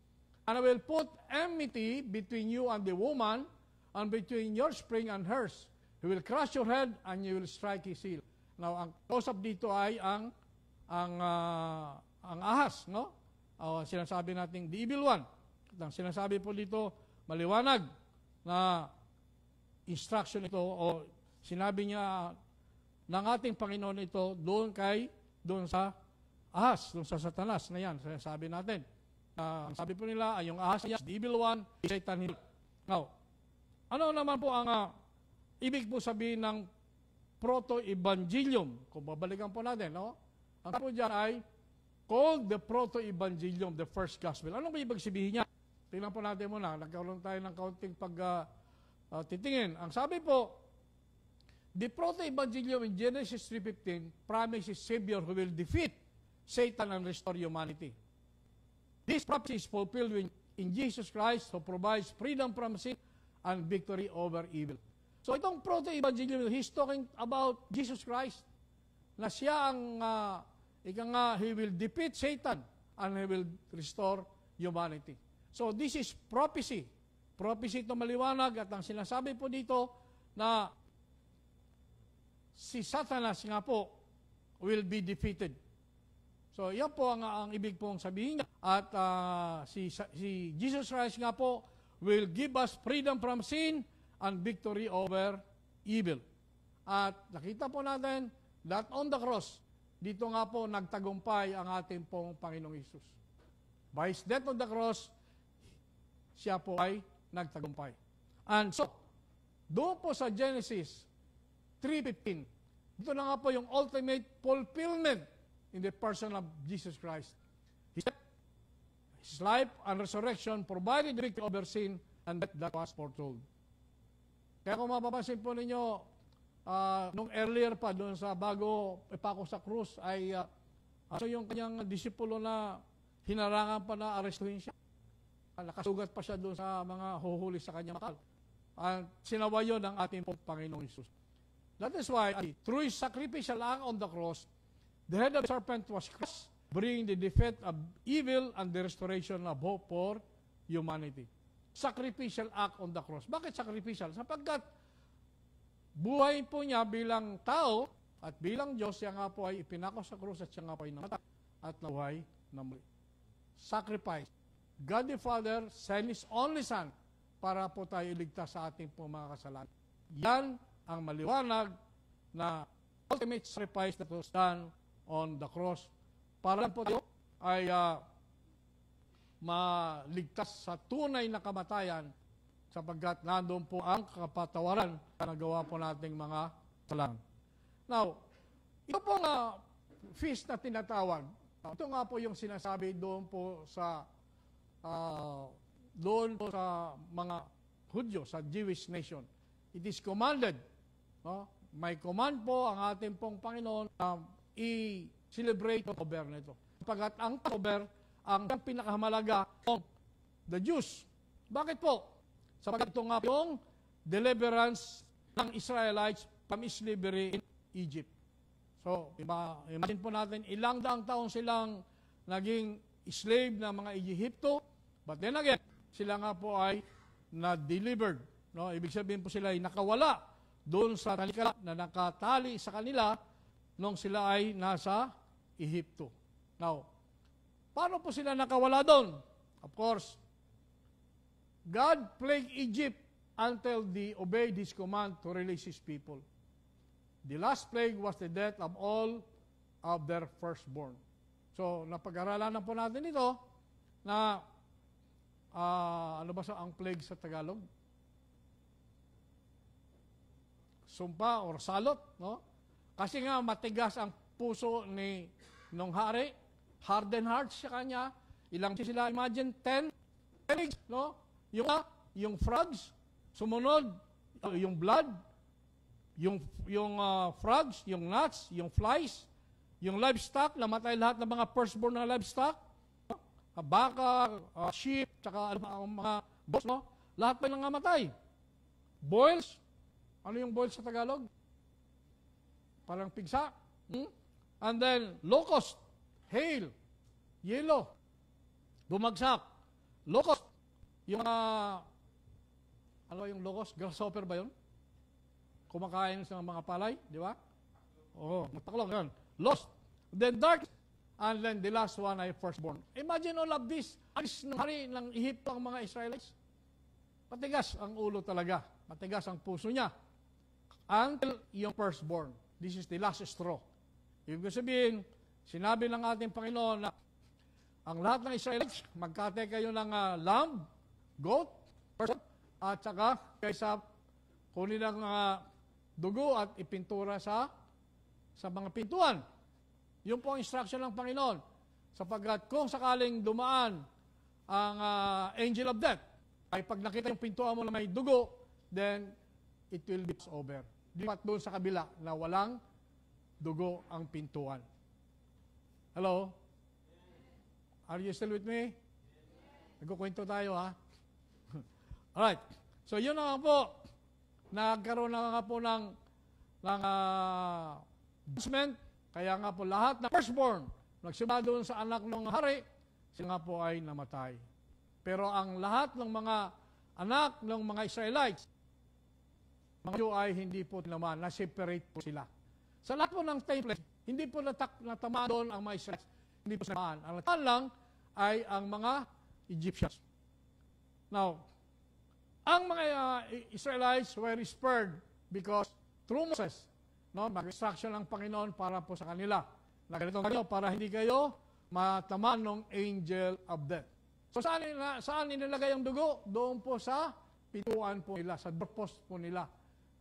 And I will put enmity between you and the woman, and between your spring and hers. He will crush your head, and you will strike his heel. Now, ang close-up dito ay ang ahas, no? Sinasabi natin, the evil one. Ang sinasabi po dito, maliwanag na instruction ito, o sinabi niya ng ating Panginoon ito doon sa ahas, doon sa Satanas na yan, sinasabi natin. Ang sabi po nila ay yung ahas, the evil one, Satan. Now, ano naman po ang ibig po sabihin ng Proto-Evangelium? Kung babalikan po natin, no? Ang po dyan ay called the Proto-Evangelium, the First Gospel. Anong ibig sabihin niya? Tingnan po natin muna. Nagkaroon tayo ng kaunting titingin. Ang sabi po, the Proto-Evangelium in Genesis 3:15 promises Savior who will defeat Satan and restore humanity. This prophecy is fulfilled in Jesus Christ who provides freedom from sin and victory over evil. So itong Proto-Evangelium, he's talking about Jesus Christ, na siya ang, he will defeat Satan and he will restore humanity. So this is prophecy. Prophecy ito maliwanag, at ang sinasabi po dito na si Satanas nga po will be defeated. So yan po ang ibig pong sabihin niya. At si Jesus Christ nga po will give us freedom from sin and victory over evil. At nakita po natin that on the cross, dito nga po nagtagumpay ang ating pong Panginoong Hesus. By His death on the cross, siya po ay nagtagumpay. And so, doon po sa Genesis 3:15, ito na nga po yung ultimate fulfillment in the person of Jesus Christ. His life and resurrection provided the victory over sin, and that was foretold. Kaya kung mapapansin po ninyo, nung earlier pa, doon sa bago ipako sa krus, ay yung kanyang disipulo na hinarangan pa na arestuhin siya. Nakasugat pa siya doon sa mga huhuli sa kanyang makal. Sinawa yun ng ating Panginoong Hesus. That is why, through His sacrificial act on the cross, the head of the serpent was crushed, bringing the defeat of evil and the restoration of hope for humanity. Sacrificial act on the cross. Bakit sacrificial? Sapagkat buhay po niya bilang tao at bilang Diyos, siya nga po ay ipinako sa krus at siya nga po ay namatay at nabuhay na muli. Sacrifice. God the Father sent His only Son para po tayo iligtas sa ating po mga kasalanan. Yan ang maliwanag na ultimate sacrifice that was done on the cross para po tayo ay maligtas sa tunay na kamatayan sapagkat nandoon po ang kapatawaran na nagawa po nating mga kasalanan. Now, ito pong feast na tinatawag, ito nga po yung sinasabi doon po sa mga Hudyo, sa Jewish nation. It is commanded, no? May command po ang ating pong Panginoon na i-celebrate October nito. Pagkat ang October, ang pinakamalaga ng the Jews. Bakit po? Sapagkat ito nga yung deliverance ng Israelites from slavery in Egypt. So, imagine po natin, ilang daang taon silang naging slave ng mga Egypto, but then again, sila nga po ay na-delivered. No? Ibig sabihin po sila ay nakawala doon sa talikala na nakatali sa kanila nung sila ay nasa Egypto. Now, paano po sila nakawala doon? Of course, God plagued Egypt until they obeyed His command to release His people. The last plague was the death of all of their firstborn. So, napag-aralan na po natin ito na ano ba ang plague sa Tagalog? Sumpa or salot, no? Kasi nga matigas ang puso nung hari, hardened hearts sa kanya. Ilang sila, imagine 10 plagues, no? Yung frogs, sumunod, yung blood, yung frogs, yung gnats, yung flies, yung livestock, namatay lahat ng mga firstborn na livestock, baka, sheep, tsaka mga goats, no? Lahat pa yung nangamatay. Boils, ano yung boils sa Tagalog? Parang pigsa. And then, locust, hail, yellow, bumagsak. Locust, yung ano yung locust? Grasshopper ba yun? Kumakain sa mga palay, di ba? Oo, mataklong yan. Lost. Then dark, and then the last one ay firstborn. Imagine all of this. Alis ng hari ng Egypto ang mga Israelites. Matigas ang ulo talaga. Matigas ang puso niya. Until yung firstborn. This is the last straw. Ibig sabihin, sinabi ng ating Panginoon na ang lahat ng Israelites, magkate kayo ng lamb, goat, person, at saka kaysa kunin ang dugo at ipintura sa mga pintuan. Yun po ang instruction ng Panginoon. Sapagkat kung sakaling dumaan ang angel of death, ay pag nakita yung pintuan mo na may dugo, then it will be over. Lipat doon sa kabila na walang dugo ang pintuan. Hello? Are you still with me? Nagkukwento tayo, ha? Alright. So, yun na nga po. Nagkaroon na nga po ng judgment. Kaya nga po lahat ng firstborn, nagsimula doon sa anak ng hari, sila nga po ay namatay. Pero ang lahat ng mga anak ng mga Israelites, mga Jew ay hindi po naman, na-separate po sila. Sa lahat po ng temple, hindi po natamaan doon ang mga Israelites. Hindi po naman. Ang natamaan lang ay ang mga Egyptians. Now, ang mga Israelites were spared because through Moses, no, mag-instruction ng Panginoon para po sa kanila. Na ganito kayo para hindi kayo matamaan ng angel of death. So saan inilagay ang dugo? Doon po sa pintuan po nila, sa doorpost po nila.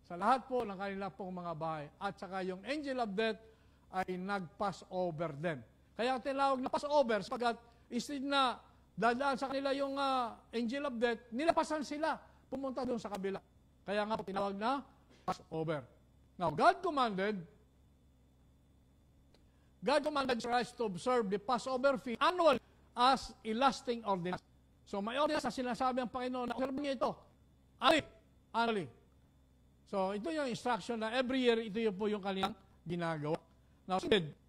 Sa lahat po ng kanila pong mga bahay. At saka yung angel of death ay nag-pass over them. Kaya tinawag na pass over sapagkat instead na dadaan sa kanila yung angel of death, nilapasan sila. Pumunta doon sa kabila. Kaya nga po tinawag na pass over. Now, God commanded Israelites to observe the Passover feast annually as a lasting ordinance. So, may ordinance na sinasabi ang Panginoon na observe niyo ito. Annually. So, ito yung instruction na every year, ito yung po yung kanilang ginagawa. Now,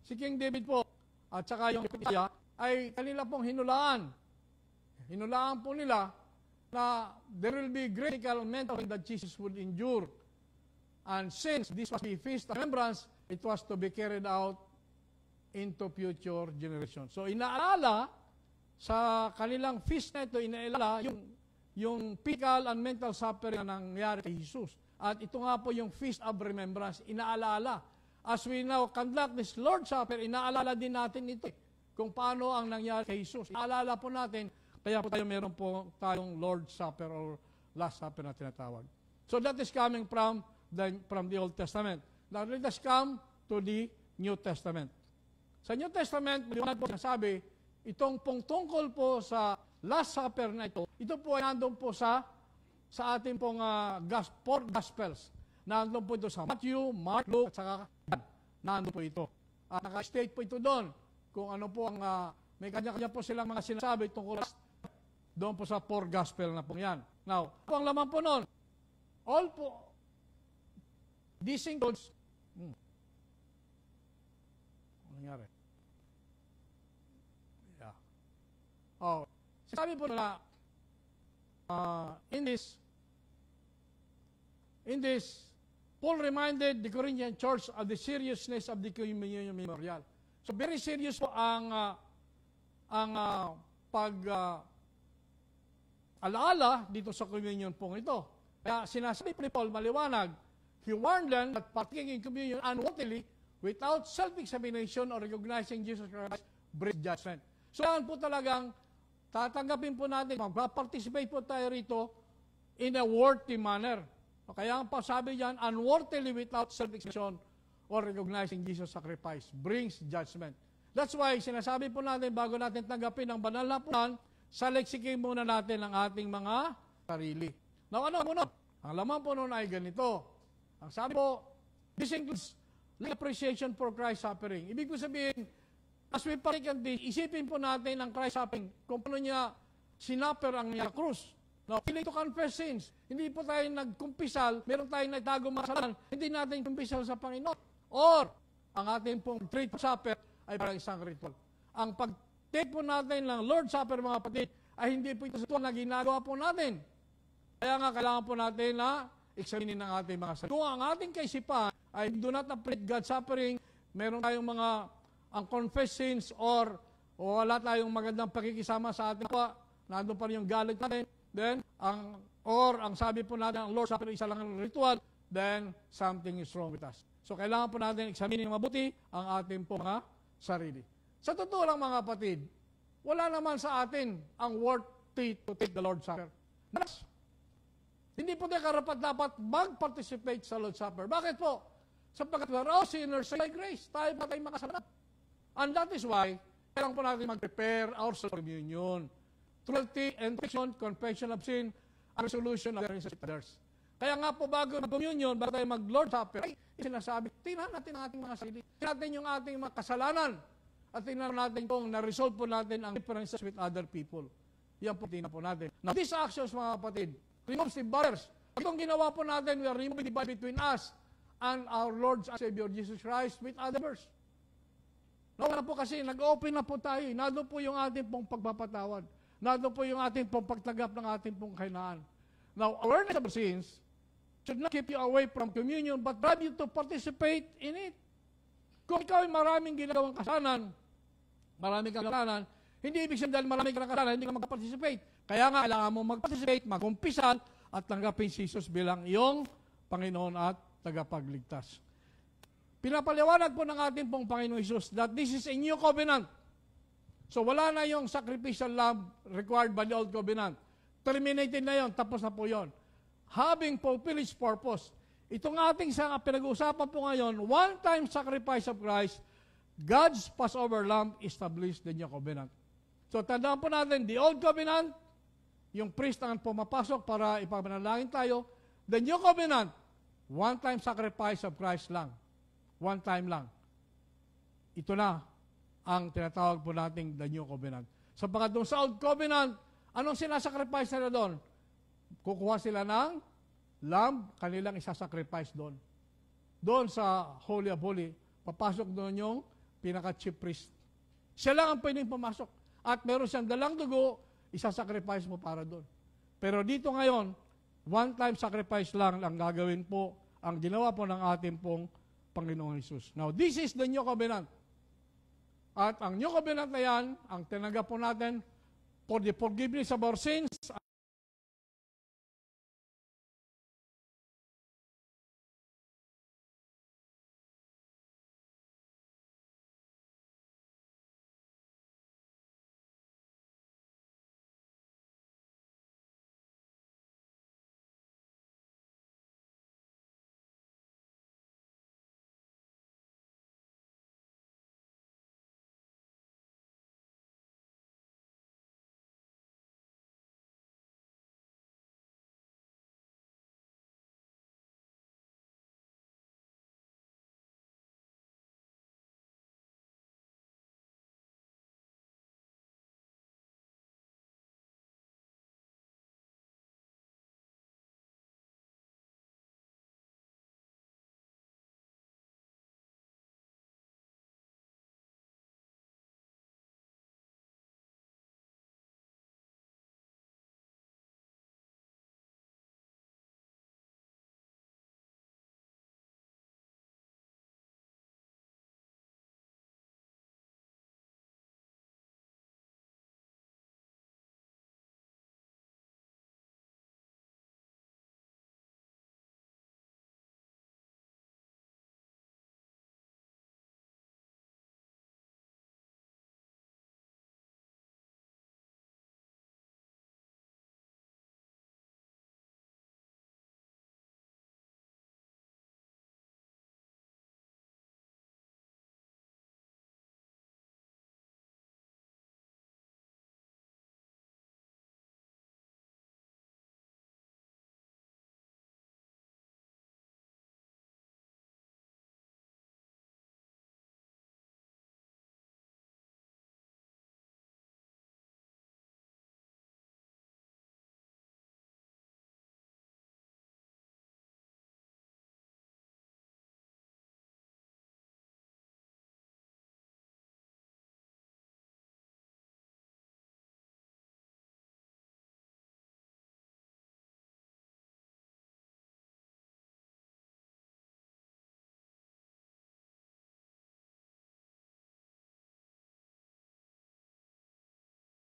si King David po, at saka yung Isaiah, ay kanila pong hinulaan. Hinulaan po nila na there will be great mental that Jesus would endure. And since this was the feast of remembrance, it was to be carried out into future generations. So, inaalala sa kanilang feast na ito, inaalala yung physical and mental suffering na nangyari kay Jesus. At ito nga po yung feast of remembrance, inaalala. As we now conduct this Lord's Supper, inaalala din natin ito kung paano ang nangyari kay Jesus. Inaalala po natin, kaya po tayo meron po tayong Lord's Supper or Last Supper na tinatawag. So that is coming from the Old Testament. Now let us come to the New Testament. Sa New Testament, maliwanag po sinasabi, itong pong tungkol po sa Last Supper na ito po ay nandun po sa ating pong four Gospels. Nandun po ito sa Matthew, Mark, Luke, at saka nandun po ito. Naka-state po ito doon. Kung ano po ang, may kanya-kanya po silang mga sinasabi tungkol doon po sa four Gospel na po yan. Now, ang laman po nun, all po, this includes, ano nangyari? Yeah. Oh, sabi po na, in this, Paul reminded the Corinthian church of the seriousness of the communion memorial. So very serious po ang alaala dito sa communion pong ito. Kaya sinasabi po ni Paul maliwanag, he warned them that partaking in communion unworthily without self-examination or recognizing Jesus Christ brings judgment. So yan po talagang tatanggapin po natin, mag-participate po tayo rito in a worthy manner. Kaya ang pasabi diyan, unworthily without self-examination or recognizing Jesus' sacrifice brings judgment. That's why sinasabi po natin bago natin tanggapin ang banal na punan, saliksikin muna natin ang ating mga sarili. Now ano muna? Ang laman po nun ay ganito. Ang sabi po, this includes appreciation for Christ's suffering. Ibig ko sabihin, as we partake of this, isipin po natin ang Christ's suffering, kung paano niya sinapper ang niya krus. Now, willing to confess sins. Hindi po tayo nagkumpisal, meron tayong naitago mga kasalanan, hindi natin kumpisal sa Panginoon. Or, ang ating pong treat supper ay parang isang ritual. Ang pag-take po natin ng Lord's Supper, mga kapatid, ay hindi po ito sa ritual na ginagawa po natin. Kaya nga, kailangan po natin na examinin ang ating mga sarili. Kung ang ating kaisipan ay do not appreciate God's suffering, meron tayong mga ang confess sins or wala tayong magandang pakikisama sa ating kapwa, nandun pa rin yung galit natin, then, ang sabi po natin, ang Lord's Supper isa lang ang ritual, then, something is wrong with us. So, kailangan po natin examinin mabuti ang ating po mga sarili. Sa totoo lang mga kapatid, wala naman sa atin ang worthy to take the Lord's Supper. Hindi po tayo karapat dapat mag-participate sa Lord's Supper. Bakit po? Sapagkat we're all sinners by grace. Tayo pa tayong makasalanan. And that is why, kailangan po natin mag-prepare ourselves for communion. Cruelty and confession of sin, and resolution of differences with others. Kaya nga po bago mag-communion, bago tayo mag-Lord's Supper, ay sinasabi, tingnan natin ang ating mga sarili. Tingnan natin yung ating mga kasalanan. At tingnan natin kung na-resolve po natin ang differences with other people. Yan po tingnan po natin. Now, these actions, mga kapatid, removes the barriers. Itong ginawa po natin, we are removing the divide between us and our Lord and Savior Jesus Christ with others. Nawala po kasi, nag-open na po tayo. Nado po yung ating pong pagpapatawad. Nado po yung ating pong pagtagap ng ating pong kahinaan. Now, awareness of sins should not keep you away from communion, but drive you to participate in it. Kung ikaw ay maraming ginagawang kasalanan, hindi ibig sabihin dahil maraming kasalanan, hindi ka mag-participate. Kaya nga, kailangan mo mag-participate, mag-umpisan, at tanggapin si Jesus bilang iyong Panginoon at tagapagligtas. Pinapaliwanag po ng ating pong Panginoon Jesus that this is a new covenant. So wala na yung sacrificial lamb required by the old covenant. Terminated na yon, tapos na po yon. Having fulfilled its purpose. Itong ating sa pinag-uusapan po ngayon, one-time sacrifice of Christ, God's Passover lamb established the new covenant. So tandaan po natin, the old covenant, yung priest ang pumapasok para ipapanalangin tayo. The new covenant, one-time sacrifice of Christ lang. One time lang. Ito na ang tinatawag po nating the new covenant. Sapagkat doon sa old covenant, anong sinasacrifice nila doon? Kukuha sila ng lamb, kanilang isasacrifice doon. Doon sa Holy of Holy, papasok doon yung pinaka-chief priest. Siya lang ang pwedeng pumasok. At meron siyang dalang dugo, isasacrifice mo para doon. Pero dito ngayon, one-time sacrifice lang ang gagawin po, ang ginawa po ng ating pong Panginoon Jesus. Now, this is the new covenant. At ang new covenant na yan, ang tinanggap po natin for the forgiveness of our sins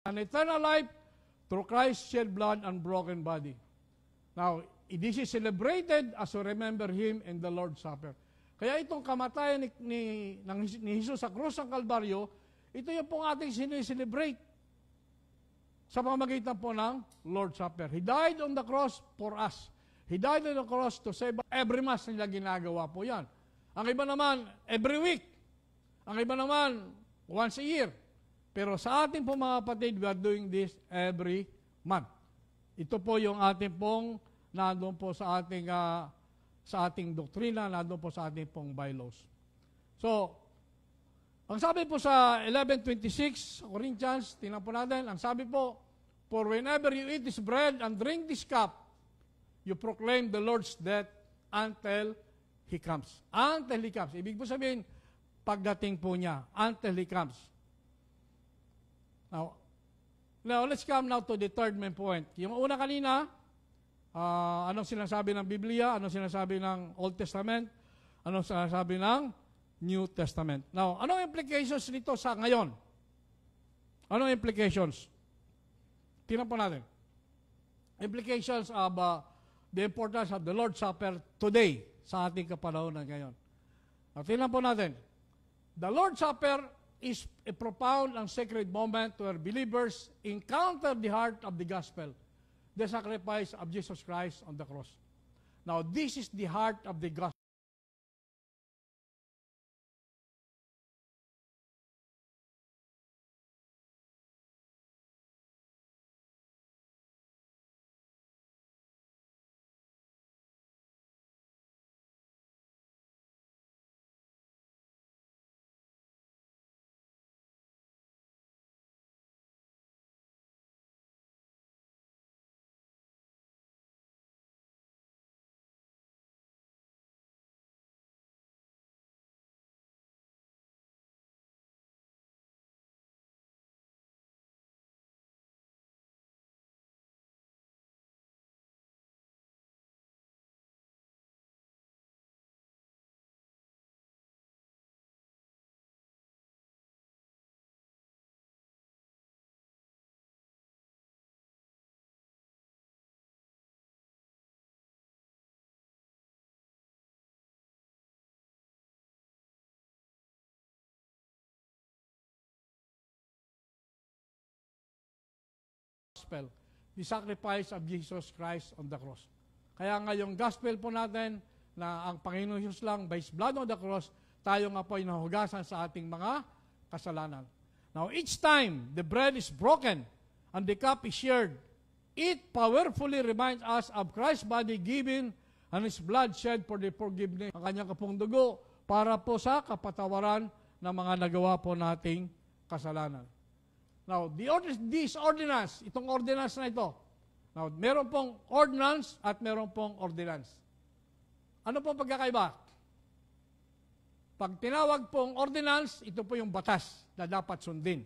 an eternal life through Christ's shed blood and broken body. Now, this is celebrated as we remember Him in the Lord's Supper. Kaya itong kamatayan ni Jesus sa krus ng Kalbaryo, ito yung pong ating sineselebrate sa pamamagitan po ng Lord's Supper. He died on the cross for us. He died on the cross to save us. Every Mass nila ginagawa po yan. Ang iba naman, every week. Ang iba naman, once a year. Pero sa ating po mga kapatid, we are doing this every month. Ito po yung ating pong nandun po sa ating doktrina, nandun po sa ating pong bylaws. So, ang sabi po sa 11:26 Corinthians, tingnan po natin, ang sabi po, for whenever you eat this bread and drink this cup, you proclaim the Lord's death until He comes. Until He comes. Ibig po sabihin, pagdating po niya, until He comes. Now, let's come now to the third main point. Yung una kanina, anong sinasabi ng Biblia, anong sinasabi ng Old Testament, anong sinasabi ng New Testament. Now, anong implications nito sa ngayon? Anong implications? Tingnan po natin. Implications of the importance of the Lord's Supper today sa ating kapanahonan ngayon. Now, tingnan po natin. The Lord's Supper is a profound and sacred moment where believers encounter the heart of the gospel, the sacrifice of Jesus Christ on the cross. Now, this is the heart of the gospel. The sacrifice of Jesus Christ on the cross. Kaya nga yung gospel po natin na ang Panginoon Jesus lang by His blood on the cross, tayo nga po ay nahugasan sa ating mga kasalanan. Now, each time the bread is broken and the cup is shared, it powerfully reminds us of Christ's body given and His blood shed for the forgiveness ng kanyang kapong dugo para po sa kapatawaran ng mga nagawa po nating kasalanan. Now, this ordinance, itong ordinance na ito, now, meron pong ordinance at meron pong ordinance. Ano pong pagkakaiba? Pag tinawag pong ordinance, ito po yung batas na dapat sundin.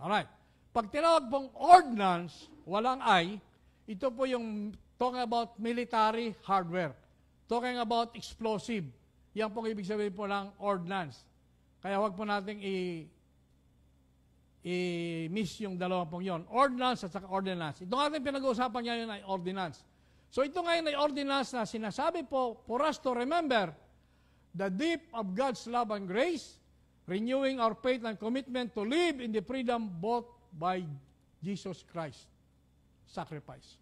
Alright. Pag tinawag pong ordinance, walang I, ito po yung talking about military hardware. Talking about explosive. Yan pong ibig sabihin po ng ordinance. Kaya wag po nating i-miss yung dalawang pong yon. Ordinance at saka ordinance. Ito nga ating pinag-uusapan ngayon ay ordinance. So ito ngayon ay ordinance na sinasabi po for us to remember the deep of God's love and grace, renewing our faith and commitment to live in the freedom bought by Jesus Christ. Sacrifice.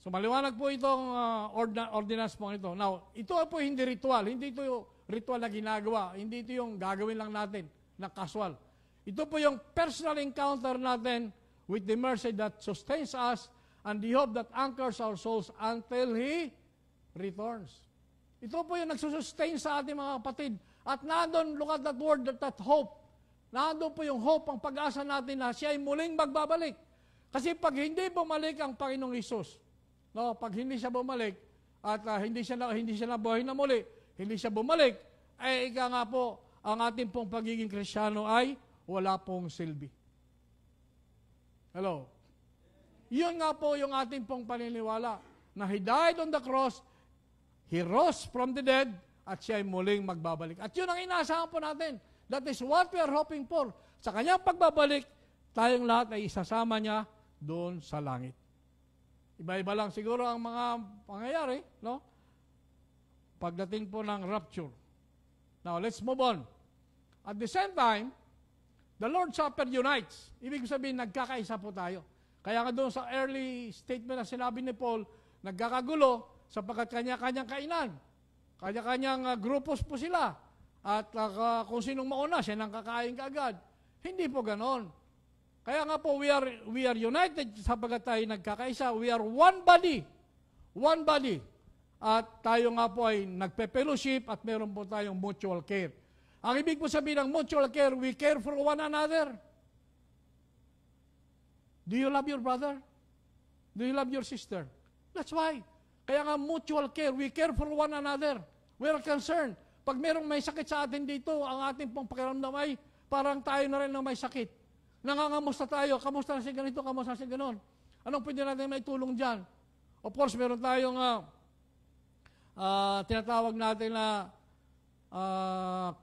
So maliwanag po itong ordinance po ito. Now, ito po hindi ritual. Hindi ito yung ritual na ginagawa. Hindi ito yung gagawin lang natin na casual. Ito po yung personal encounter natin with the mercy that sustains us and the hope that anchors our souls until He returns. Ito po yung nagsusustain sa ating mga kapatid. At nandun, look at that word, that hope. Nandun po yung hope, ang pag-asa natin na siya ay muling magbabalik. Kasi pag hindi bumalik ang Panginoong Hesus, no, pag hindi siya bumalik at hindi siya nabuhay na muli, hindi siya bumalik, ay ika nga po, ang ating pong pagiging Kristiyano ay wala pong silbi. Hello? Yun nga po yung ating pong paniniwala, na He died on the cross, He rose from the dead, at siya ay muling magbabalik. At yun ang inaasahan po natin. That is what we are hoping for. Sa kanyang pagbabalik, tayong lahat ay isasama niya doon sa langit. Iba-iba lang siguro ang mga pangyayari, no? Pagdating po ng rapture. Now, let's move on. At the same time, the Lord's Supper unites. Ibig sabihin, nagkakaisa po tayo. Kaya nga doon sa early statement na sinabi ni Paul, nagkakagulo sapagkat kanya-kanyang kainan. Kanya-kanyang grupos po sila. At kung sinong mauna, siya nang kakain kaagad. Hindi po ganon. Kaya nga po, we are united sapagkat tayo nagkakaisa. We are one body. One body. At tayo nga po ay nagpe-fellowship at meron po tayong mutual care. Ang ibig po sabihin ng mutual care, we care for one another. Do you love your brother? Do you love your sister? That's why. Kaya nga mutual care, we care for one another. We are concerned. Pag merong may sakit sa atin dito, ang ating pong pakiramdam ay parang tayo na rin na may sakit. Nangangamusta tayo, kamusta na si ganito, kamusta na si ganon. Anong pwede natin maitulong dyan? Of course, meron tayong tinatawag natin na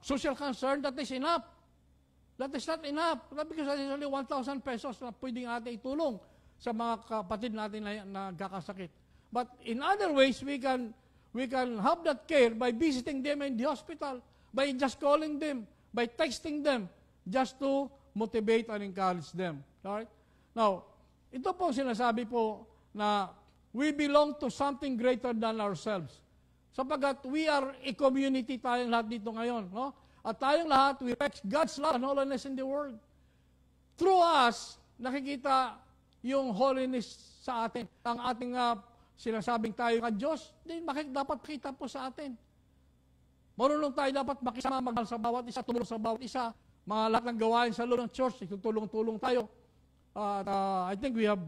social concern. That is enough. That is not enough. Because that is only 1,000 pesos na pwedeng natin itulong sa mga kapatid natin na nagkakasakit. But in other ways, we can have that care by visiting them in the hospital, by just calling them, by texting them, just to motivate and encourage them. Right? Now, ito po sinasabi po na we belong to something greater than ourselves. Sapagat we are a community tayong lahat dito ngayon. No? At tayong lahat, we reflect God's love and holiness in the world. Through us, nakikita yung holiness sa atin. Ang ating sinasabing tayo ka Diyos, dapat makita po sa atin. Marunong tayo dapat makisama, magmahal sa bawat isa, tumulong sa bawat isa. Mga lahat ng gawain sa loob ng church, itutulong-tulong tayo. I think we have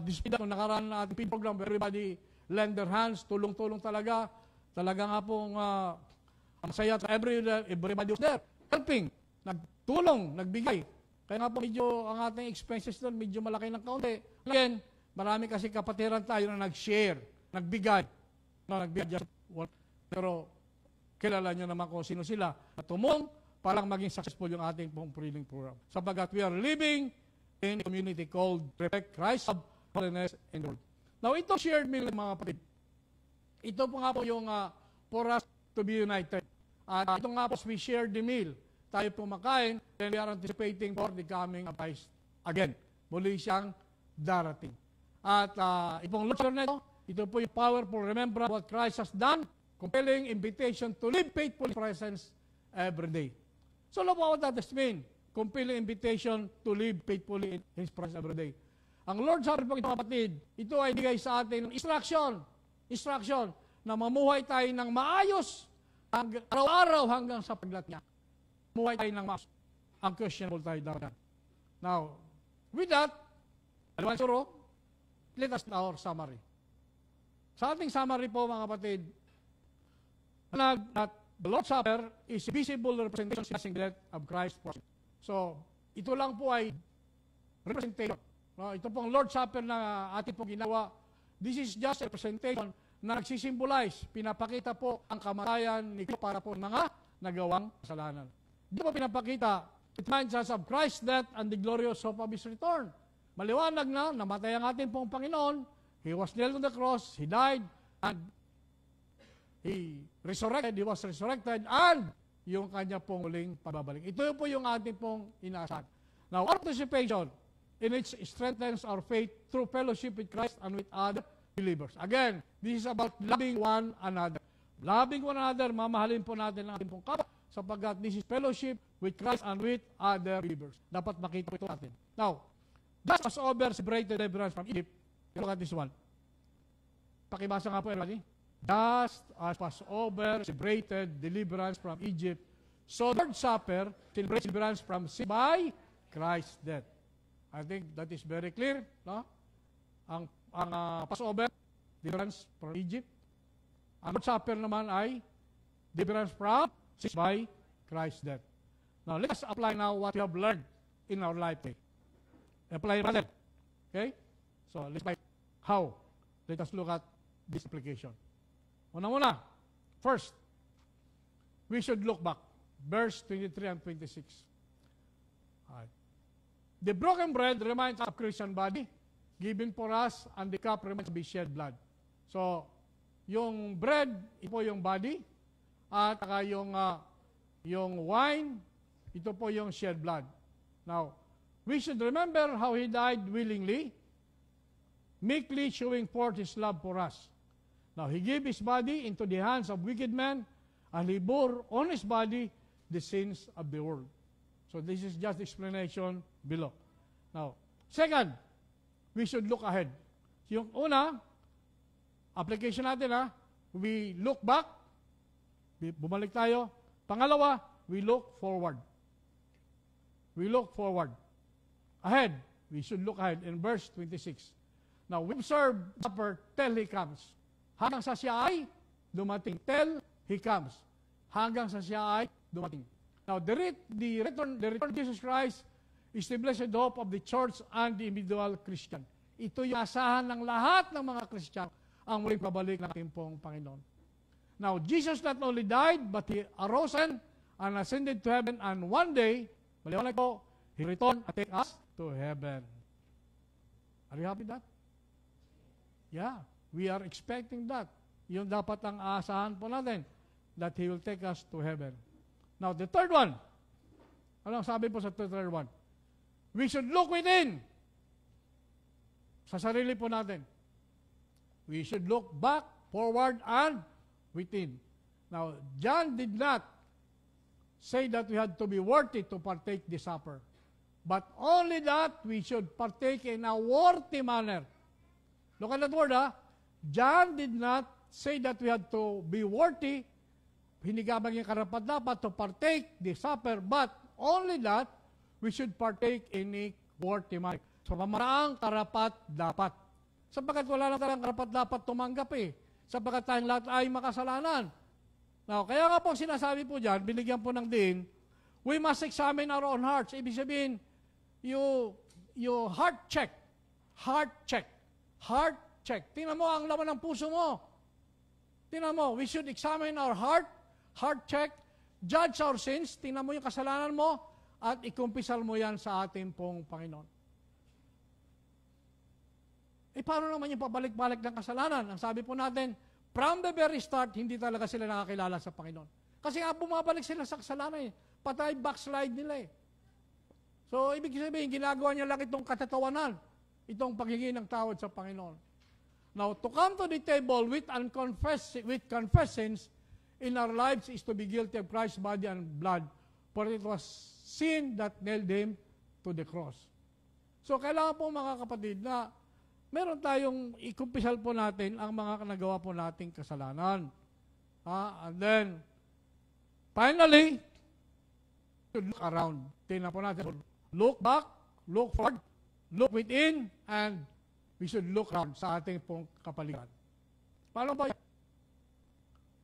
displayed kung nakaraan na ating program where everybody lend their hands, tulong-tulong talaga. Talaga nga pong masaya. Everybody was there, helping, nagtulong, nagbigay. Kaya nga po medyo ang ating expenses doon, medyo malaki ng kaunti. Again, marami kasi kapatiran tayo na nag-share, nagbigay. No, nagbigay just one. Pero kilala nyo naman kung sino sila. At tumulong, parang maging successful yung ating pong preling program. Sabagat we are living in a community called Reflect Christ of Holiness in the World. Now, ito shared meal ng mga kapatid. Ito po nga po yung for us to be united. At ito nga po, we share the meal. Tayo po makain, then we are anticipating for the coming of Christ again. Muli siyang darating. At itong lecture na ito po yung powerful remembrance what Christ has done, compelling invitation to live faithful in presence every day. So, what does this mean? Compelling invitation to live faithfully in His presence every day. Ang Lord's Supper po, kapatid, ito ay bigay sa atin ng instruction na mamuhay tayo ng maayos araw-araw hanggang sa paglat niya. Mamuhay tayo ng maayos. Ang questionable tayo dapat. Now, with that, let us our summary. Sa ating summary po, mga kapatid, that the Lord's Supper is a visible representation of the death of Christ. So, ito lang po ay representation. No, ito pong Lord's Supper na ating pong ginawa, this is just a representation na nagsisimbolize, pinapakita po ang kamatayan ni Kristo para po mga nagawang kasalanan. Hindi po pinapakita, it reminds us of Christ's death and the glorious hope of His return. Maliwanag na, namatay ang ating pong Panginoon, He was nailed on the cross, He died, and He was resurrected, and yung kanya pong muling pagbabalik. Ito po yung ating pong inaasahan. Now, our participation in which strengthens our faith through fellowship with Christ and with other believers. Again, this is about loving one another. Loving one another, mamahalin po natin ang ating pong kapwa sapagkat this is fellowship with Christ and with other believers. Dapat makita po ito natin. Now, just as Passover separated deliverance from Egypt, look at this one. Pakibasa nga po, everybody. Just as Passover separated deliverance from Egypt, so the Lord's Supper celebrates deliverance from sin by Christ's death. I think that is very clear. No? Ang Passover, deliverance from Egypt. Ang Lord's Supper naman ay deliverance from since by Christ's death. Now, let us apply now what we have learned in our life. Apply rather. Okay? So, let's apply how. Let us look at this application. Una-una, first, we should look back. Verse 23 and 26. Alright. The broken bread reminds us of Christian body given for us, and the cup reminds us of shed blood. So, yung bread, ito po yung body, at saka yung wine, ito po yung shed blood. Now, we should remember how He died willingly, meekly showing forth His love for us. Now, He gave His body into the hands of wicked men, and He bore on His body the sins of the world. So, this is just explanation below. Now, second, we should look ahead. Yung una, application natin we look back, bumalik tayo. Pangalawa, we look forward. We look forward. Ahead, we should look ahead in verse 26. Now, we observe supper till He comes. Hanggang sa siya ay dumating. Till He comes. Hanggang sa siya ay dumating. Now, the return of Jesus Christ is the blessed hope of the church and the individual Christian. Ito yung asahan ng lahat ng mga Christian, ang muling pabalik ng ating pong Panginoon. Now, Jesus not only died, but He arose and ascended to heaven, and one day, maliwanag po, He returned and take us to heaven. Are you happy with that? Yeah, we are expecting that. Yung dapat ang aasahan po natin, that He will take us to heaven. Now, the third one, anong sabi po sa third one? We should look within. Sa sarili po natin. We should look back, forward, and within. Now, John did not say that we had to be worthy to partake the supper, but only that we should partake in a worthy manner. Look at that word, John did not say that we had to be worthy, hindi ka maging karapat-dapat to partake the supper, but only that we should partake in a worthy manner. So, pamaraang karapat-dapat. Sapagkat wala lang talang karapat-dapat tumanggap sapagkat tayong lahat ay makasalanan. Now, kaya nga po sinasabi po dyan, binigyan po ng din, we must examine our own hearts. Ibig sabihin, you heart check. Heart check. Heart check. Tingnan mo ang laman ng puso mo. Tingnan mo, we should examine our heart check, judge our sins, tingnan mo yung kasalanan mo, at ikumpisal mo yan sa ating pong Panginoon. Paano naman yung pabalik-balik ng kasalanan? Ang sabi po natin, from the very start, hindi talaga sila nakakilala sa Panginoon. Kasi nga bumabalik sila sa kasalanan patay backslide nila So, ibig sabihin, ginagawa niya lang itong katatawanan, itong paghingi ng tawad sa Panginoon. Now, to come to the table with confessed sins in our lives is to be guilty of Christ's body and blood, for it was sin that nailed Him to the cross. So, kailangan po mga kapatid na meron tayong ikumpisal po natin ang mga nagawa po nating kasalanan. And then, finally, to look around. Tingnan po natin. Look back, look forward, look within, and we should look around sa ating pong kapaligiran. Paano ba?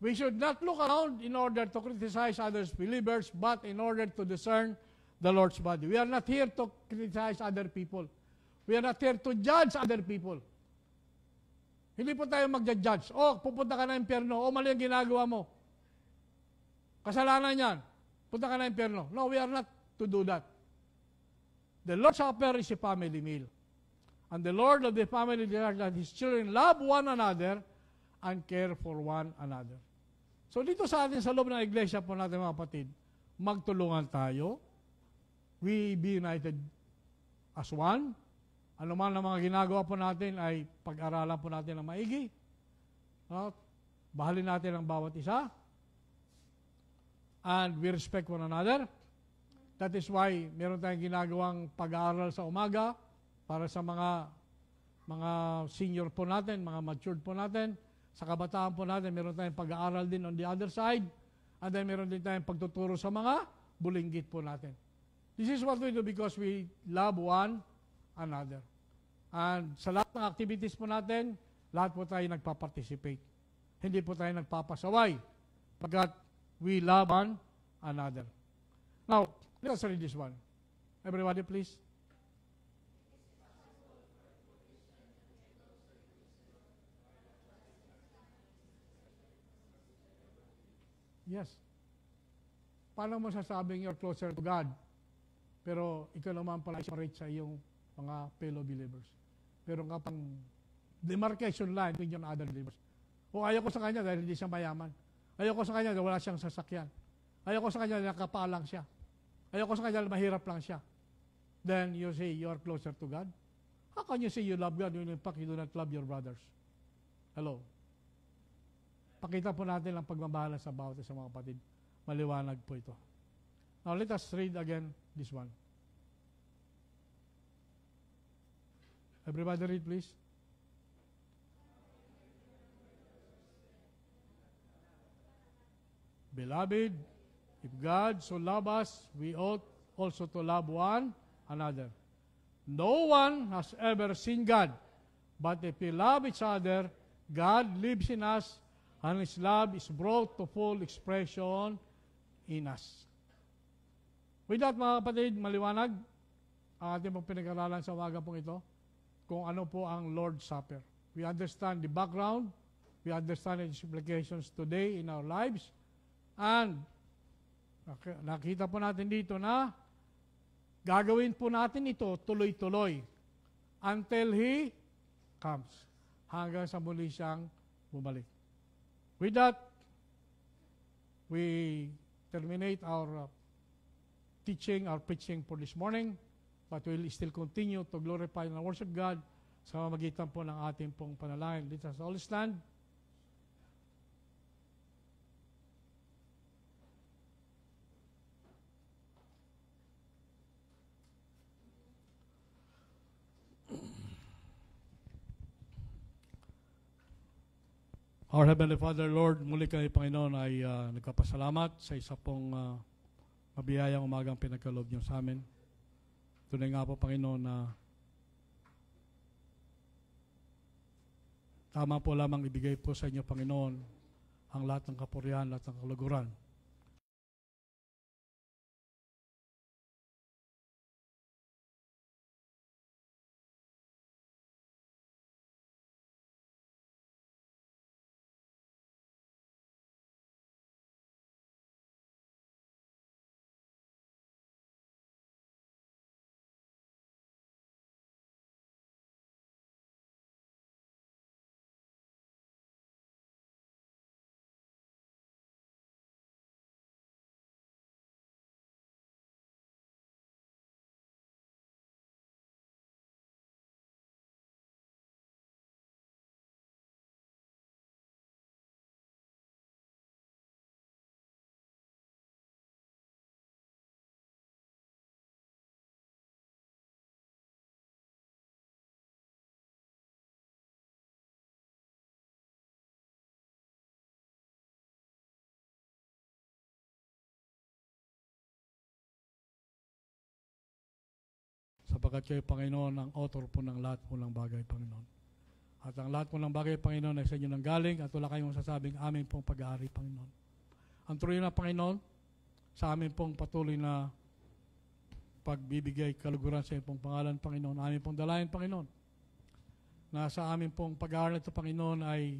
We should not look around in order to criticize others believers, but in order to discern the Lord's body. We are not here to criticize other people. We are not here to judge other people. Hindi po tayo magja-judge. Pupunta ka na impyerno. Mali ang ginagawa mo. Kasalanan yan. Punta ka na impyerno. No, we are not to do that. The Lord's Supper is a family meal. And the Lord of the family desires that His children love one another and care for one another. So dito sa atin, sa loob ng iglesia po natin mga kapatid, magtulungan tayo. We be united as one. Ano man ang mga ginagawa po natin ay pag-aralan po natin ng maigi. Bahalin natin ang bawat isa. And we respect one another. That is why meron tayong ginagawang pag-aaral sa umaga para sa mga senior po natin, mga matured po natin. Sa kabataan po natin, meron tayong pag-aaral din on the other side. And then meron din tayong pagtuturo sa mga bulinggit po natin. This is what we do because we love one another. And sa lahat ng activities po natin, lahat po tayo nagpa-participate. Hindi po tayo nagpapasaway. Pagkat we love one another. Now, let us read this one. Everybody, please. Yes. Paano mo sasabing you're closer to God? Pero ikaw naman pala separate sa iyong mga fellow believers. Pero nga pang demarcation line between you and other believers. O ayoko sa kanya dahil hindi siya mayaman. Ayoko sa kanya dahil wala siyang sasakyan. Ayoko sa kanya dahil nakapaalang siya. Ayoko sa kanya dahil mahirap lang siya. Then you say you are closer to God? How can you say you love God when in fact you do not love your brothers? Hello? Pakita po natin ang pagmamahala sa bawat isa mga kapatid. Maliwanag po ito. Now let us read again this one. Everybody read please. Beloved, if God so loved us, we ought also to love one another. No one has ever seen God, but if we love each other, God lives in us, and His love is brought to full expression in us. With that, mga kapatid, maliwanag ang ating pong pinag-aralan sa umaga pong ito kung ano po ang Lord's Supper. We understand the background, we understand its implications today in our lives, and nakita po natin dito na gagawin po natin ito tuloy-tuloy until He comes, hanggang sa muli siyang bumalik. With that, we terminate our teaching, our preaching for this morning, but we will still continue to glorify and worship God sa pamamagitan po ng ating pong panalangin. Let us all stand. Our Heavenly Father, Lord, muli kami, Panginoon, ay nagpapasalamat sa isa pong mabiyayang umagang pinagkaloob niyo sa amin. Tunay nga po, Panginoon, na tama po lamang ibigay po sa inyo, Panginoon, ang lahat ng kapurihan, lahat ng kaluguran. Sapagkat kayo, Panginoon, ang author po ng lahat po ng bagay, Panginoon. At ang lahat po ng bagay, Panginoon, ay sa inyo nang galing at wala kayong masasabing amin pong pag-aari, Panginoon. Ang tuloy na, Panginoon, sa amin pong patuloy na pagbibigay kaluguran sa iyong pong pangalan, Panginoon, amin pong dalayan, Panginoon, na sa amin pong pag-aaral ito, Panginoon, ay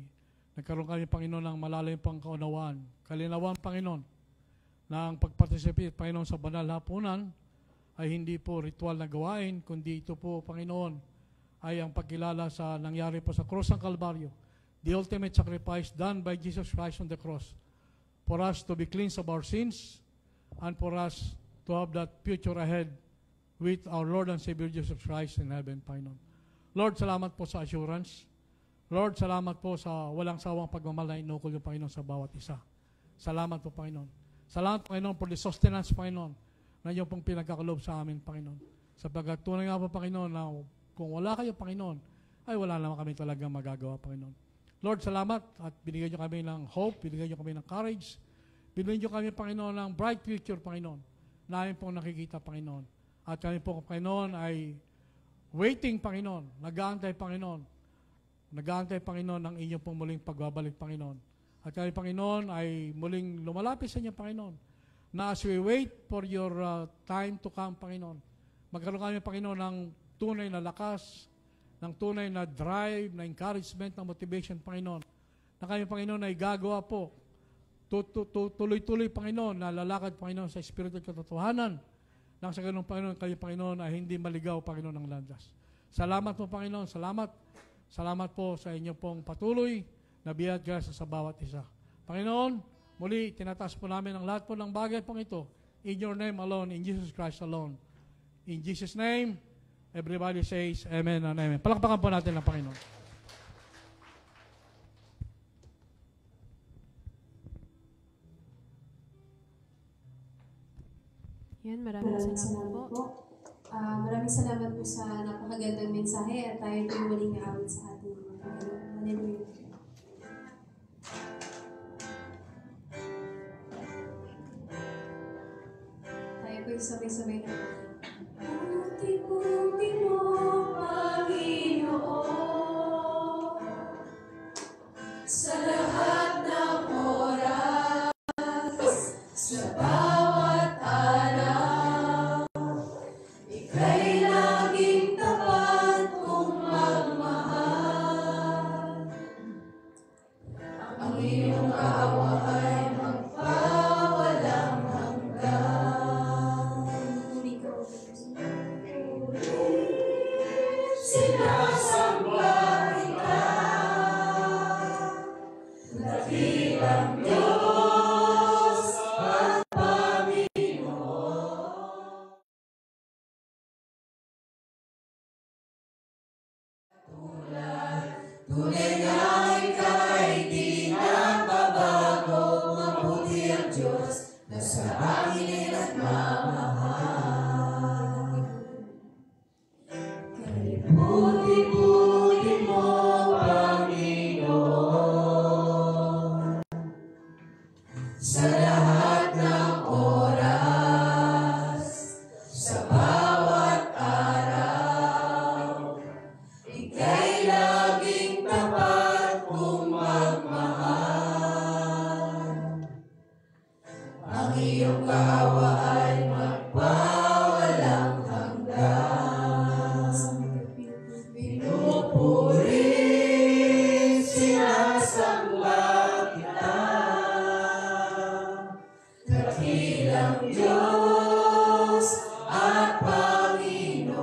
nagkaroon kami, Panginoon, ng malalim pang kaunawaan, kalinawan, Panginoon, na ang pag-participate, Panginoon, sa banal hapunan ay hindi po ritual na gawain, kundi ito po, Panginoon, ay ang pagkilala sa nangyari po sa cross ng Kalbaryo, the ultimate sacrifice done by Jesus Christ on the cross, for us to be cleansed of our sins, and for us to have that future ahead with our Lord and Savior Jesus Christ in heaven, Panginoon. Lord, salamat po sa assurance. Lord, salamat po sa walang sawang pagmamahal na inukol yung Panginoon sa bawat isa. Salamat po, Panginoon. Salamat, Panginoon, for the sustenance, Panginoon, na iyong pong pinagkakalob sa amin, Panginoon. Sapagkat tunay nga po, Panginoon, na kung wala kayo, Panginoon, ay wala naman kami talagang magagawa, Panginoon. Lord, salamat at binigyan niyo kami ng hope, binigyan niyo kami ng courage, binigyan niyo kami, Panginoon, ng bright future, Panginoon, na amin pong nakikita, Panginoon. At kami po, Panginoon, ay waiting, Panginoon, nag-aantay, Panginoon, ng inyong pong muling pagbabalik, Panginoon. At kami, Panginoon, ay muling lumalapit sa inyo, Panginoon, na as we wait for your time to come, Panginoon, magkaroon kami, Panginoon, ng tunay na lakas, ng tunay na drive, na encouragement, na motivation, Panginoon, na kami, Panginoon, ay gagawa po, tuloy-tuloy, Panginoon, na lalakad, Panginoon, sa Espiritu at katotohanan, nang sa ganun, Panginoon, kayo, Panginoon, ay hindi maligaw, Panginoon, ng landas. Salamat po, Panginoon, salamat. Salamat po sa inyong pong patuloy na biyaya at grasya sa bawat isa. Panginoon, muli, tinataas po namin ang lahat po ng bagay pong ito. In your name alone, in Jesus Christ alone. In Jesus' name, everybody says, Amen and Amen. Palakpakan po natin ang Panginoon. Yan, maraming salamat po. Maraming salamat po sa napakagandang mensahe at tayo po muling aawit sa ating mga Panginoon. Hallelujah. Tayo po sabay-sabay na. Puti-puti mo, Panginoon, sa lahat ng oras, sa bawat araw, ika'y laging tapat kong magmahal. Ang iyong awa ay magpawalang hanggan. Sinasamba kita, dakilang Diyos at Panginoon. Tunay na ika'y di nababago, mabuti ang Diyos na sa akin ay nagmamahal. Puti-puti mo, Panginoon, sa lahat ng oras, sa bawat araw, ika'y laging tapat kong magmahal. Ang iyong kaawa ay magpawalang hanggan. Pinupuri, sinasamba kita, dakilang Diyos at Panginoon.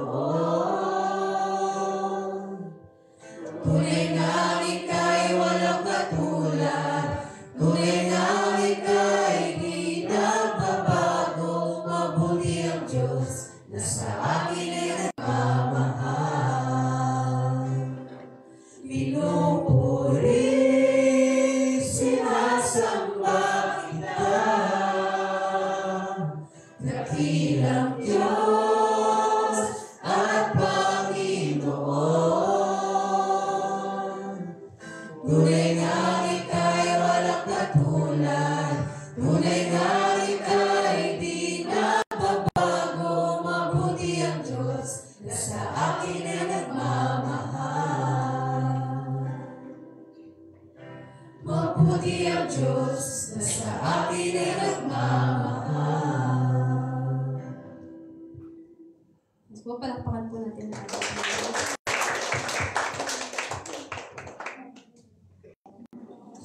Tunay na ika'y walang katulad, tunay na ika'y di nagbabago, mabuti ang Diyos na sa akin ay nagmamahal. Pinupuri, sinasamba kita, dakilang Diyos at Panginoon. Tunay na ika'y walang katulad, tunay na ika'y di nababago, mabuti ang Diyos na sa akin ay nagmamahal. Mabuti ang Diyos na sa akin ay nagmamahal. Mas po, palakpakan po natin ang ating Panginoon.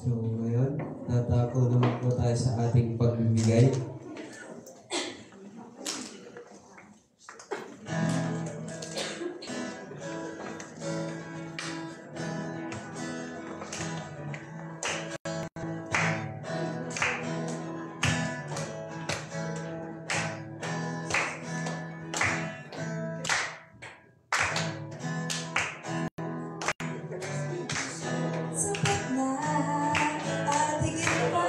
So ngayon, tatako naman po tayo sa ating pagbibigay. Sapat na at higit pa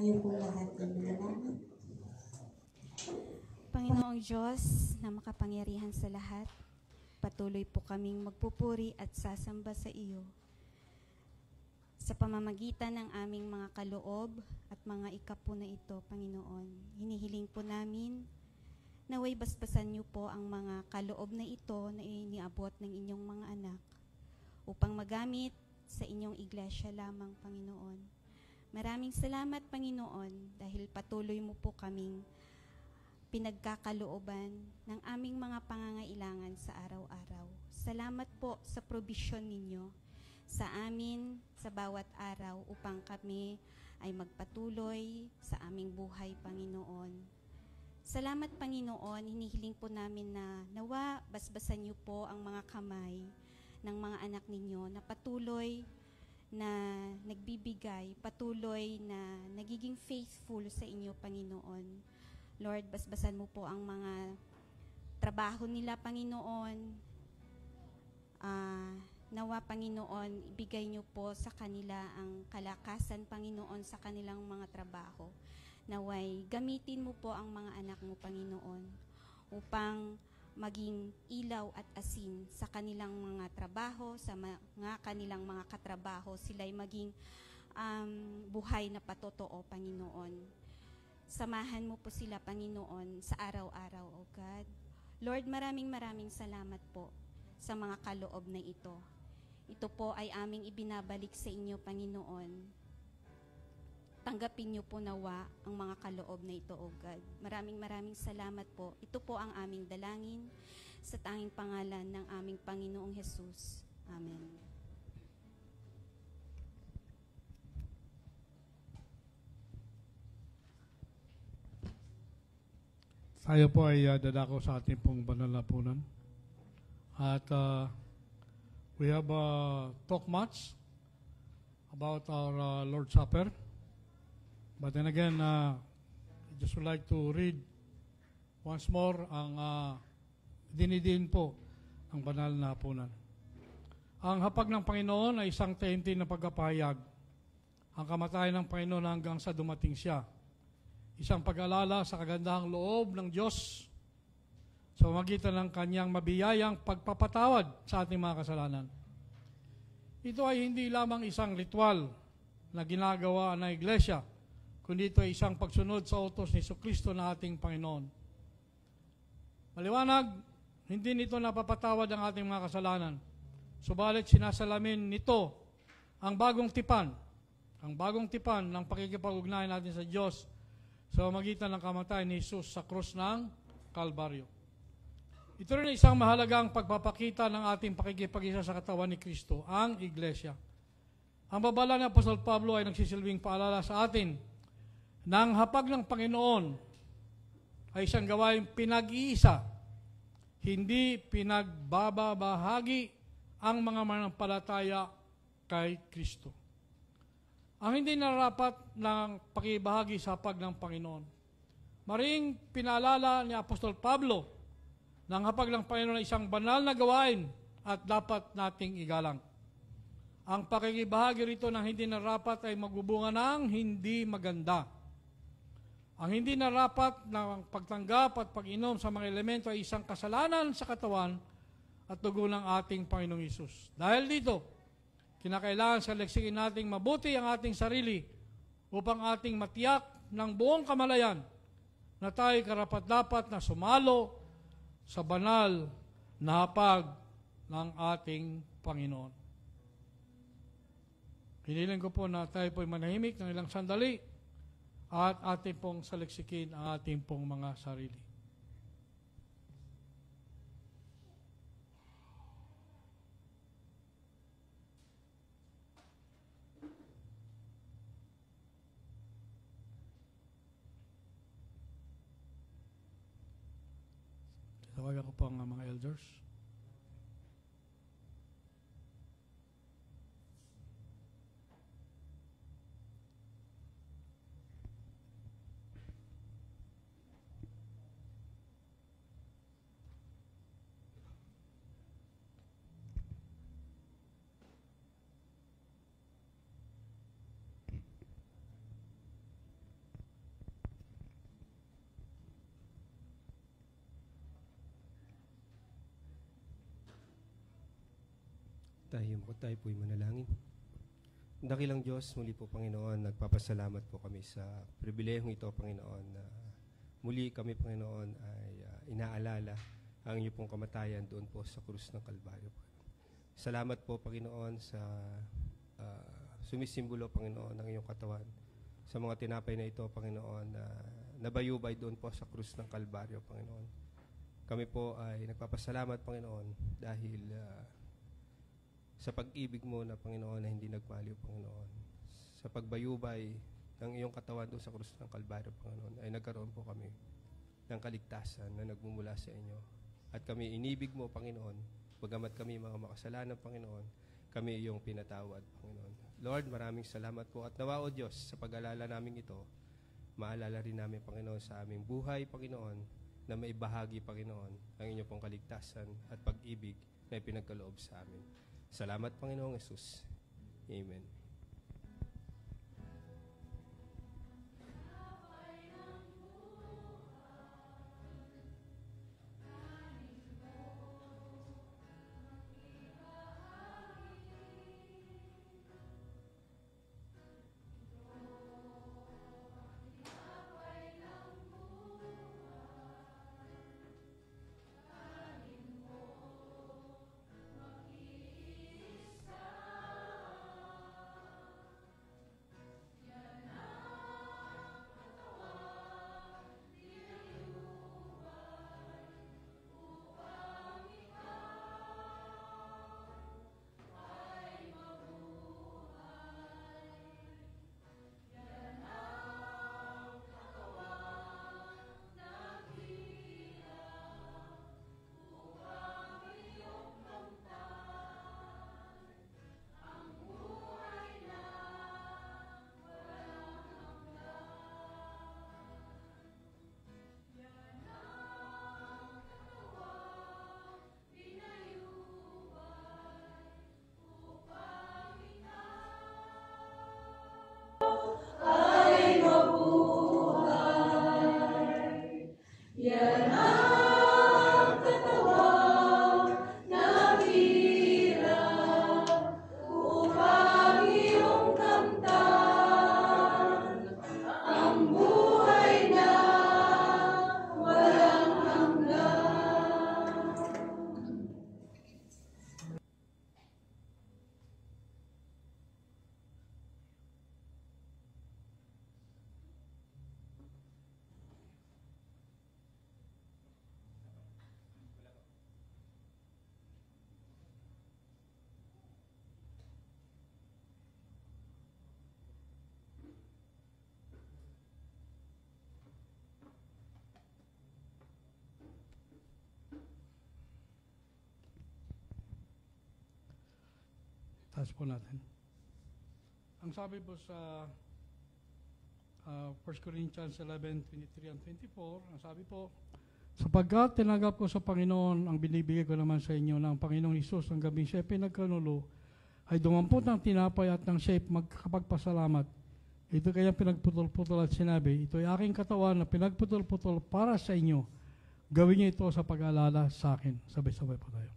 Kayo po lahat ay manalangin. Panginoong Diyos na makapangyarihan sa lahat, patuloy po kaming magpupuri at sasamba sa iyo sa pamamagitan ng aming mga kaloob at mga ikapo na ito, Panginoon. Hinihiling po namin naway basbasan niyo po ang mga kaloob na ito na iniabot ng inyong mga anak upang magamit sa inyong iglesia lamang, Panginoon. Maraming salamat, Panginoon, dahil patuloy mo po kaming pinagkakalooban ng aming mga pangangailangan sa araw-araw. Salamat po sa probisyon ninyo sa amin sa bawat araw upang kami ay magpatuloy sa aming buhay, Panginoon. Salamat, Panginoon, hinihiling po namin na nawa basbasan niyo po ang mga kamay ng mga anak ninyo na patuloy na nagbibigay, patuloy na nagiging faithful sa inyo, Panginoon. Lord, basbasan mo po ang mga trabaho nila, Panginoon. Nawa, Panginoon, ibigay niyo po sa kanila ang kalakasan, Panginoon, sa kanilang mga trabaho. Naway, gamitin mo po ang mga anak mo, Panginoon, upang maging ilaw at asin sa kanilang mga trabaho, sa mga kanilang mga katrabaho, sila'y maging buhay na patotoo, Panginoon. Samahan mo po sila, Panginoon, sa araw-araw, O God. Lord, maraming salamat po sa mga kaloob na ito. Ito po ay aming ibinabalik sa inyo, Panginoon. Tanggapin niyo po nawa ang mga kaloob na ito, O God. Maraming salamat po. Ito po ang aming dalangin sa tanging pangalan ng aming Panginoong Jesus. Amen. Tayo po ay dadako sa ating pong banal na punan. At we have talk much about our Lord's Supper. But then again, I just would like to read once more ang dinidin po ang banal na punan. Ang hapag ng Panginoon ay isang taimtim na pagkapahayag. Ang kamatayan ng Panginoon hanggang sa dumating siya. Isang pag-alala sa kagandahang loob ng Diyos sa pamamagitan ng kanyang mabiyayang pagpapatawad sa ating mga kasalanan. Ito ay hindi lamang isang ritual na ginagawa ng Iglesia, kundi ito ay isang pagsunod sa utos ni Jesucristo na ating Panginoon. Maliwanag, hindi nito napapatawad ang ating mga kasalanan. Subalit sinasalamin nito ang bagong tipan ng pakikipag-ugnayan natin sa Diyos sa pamamagitan ng kamatayan ni Jesus sa krus ng Kalbaryo. Ito rin ay isang mahalagang pagpapakita ng ating pakikipag-isa sa katawan ni Kristo, ang Iglesia. Ang babala ni Apostol Pablo ay nagsisilbing paalala sa atin na ang hapag ng Panginoon ay isang gawaing pinag-iisa, hindi pinagbabahagi ang mga manampalataya kay Kristo. Ang hindi narapat ng pakibahagi sa hapag ng Panginoon. Maring pinaalala ni Apostol Pablo na ang hapag ng Panginoon ay isang banal na gawain at dapat nating igalang. Ang pakikibahagi rito ng hindi narapat ay magbubunga ng hindi maganda. Ang hindi narapat ng pagtanggap at pag-inom sa mga elemento ay isang kasalanan sa katawan at dugo ng ating Panginoong Hesus. Dahil dito, kinakailangan sa leksikin nating mabuti ang ating sarili upang ating matiyak ng buong kamalayan na tayo karapat-dapat na sumalo sa banal na hapag ng ating Panginoon. Hiniling ko po na tayo po'y manahimik ng ilang sandali at ating pong saliksikin ang ating pong mga sarili. Tawagan ko po ang mga elders. Tayo po'y manalangin. Dakilang Diyos, muli po Panginoon, nagpapasalamat po kami sa pribilehong ito, Panginoon, na muli kami, Panginoon, ay inaalala ang inyong pong kamatayan doon po sa krus ng Kalbaryo. Salamat po, Panginoon, sa sumisimbolo, Panginoon, ng iyong katawan. Sa mga tinapay na ito, Panginoon, na nabayubay doon po sa krus ng Kalbaryo, Panginoon. Kami po ay nagpapasalamat, Panginoon, dahil sa pag-ibig mo na, Panginoon, na hindi nagmaliw, Panginoon. Sa pagbayubay ng iyong katawan doon sa krus ng Kalbaryo, Panginoon, ay nagkaroon po kami ng kaligtasan na nagmumula sa inyo. At kami inibig mo, Panginoon, bagamat kami mga makasalanan, Panginoon, kami iyong pinatawad, Panginoon. Lord, maraming salamat po. At nawa, O Diyos, sa pag-alala namin ito, maalala rin namin, Panginoon, sa aming buhay, Panginoon, na maibahagi, Panginoon, ang inyong pong kaligtasan at pag-ibig na ipinagkaloob sa amin. Salamat, Panginoong Yesus. Amen. Taas po natin. Ang sabi po sa 1 Corinthians 11:23 and 24, ang sabi po, sapagkat tinanggap ko sa Panginoon ang binibigay ko naman sa inyo ng Panginoong Hesus ang gabing siya pinagkanulo, ay dumampot ng tinapay at ng siya magkakapagpasalamat. Ito kaya pinagputol-putol at sinabi, ito ay aking katawan na pinagputol-putol para sa inyo. Gawin niyo ito sa pag-alala sa akin. Sabay-sabay po tayo.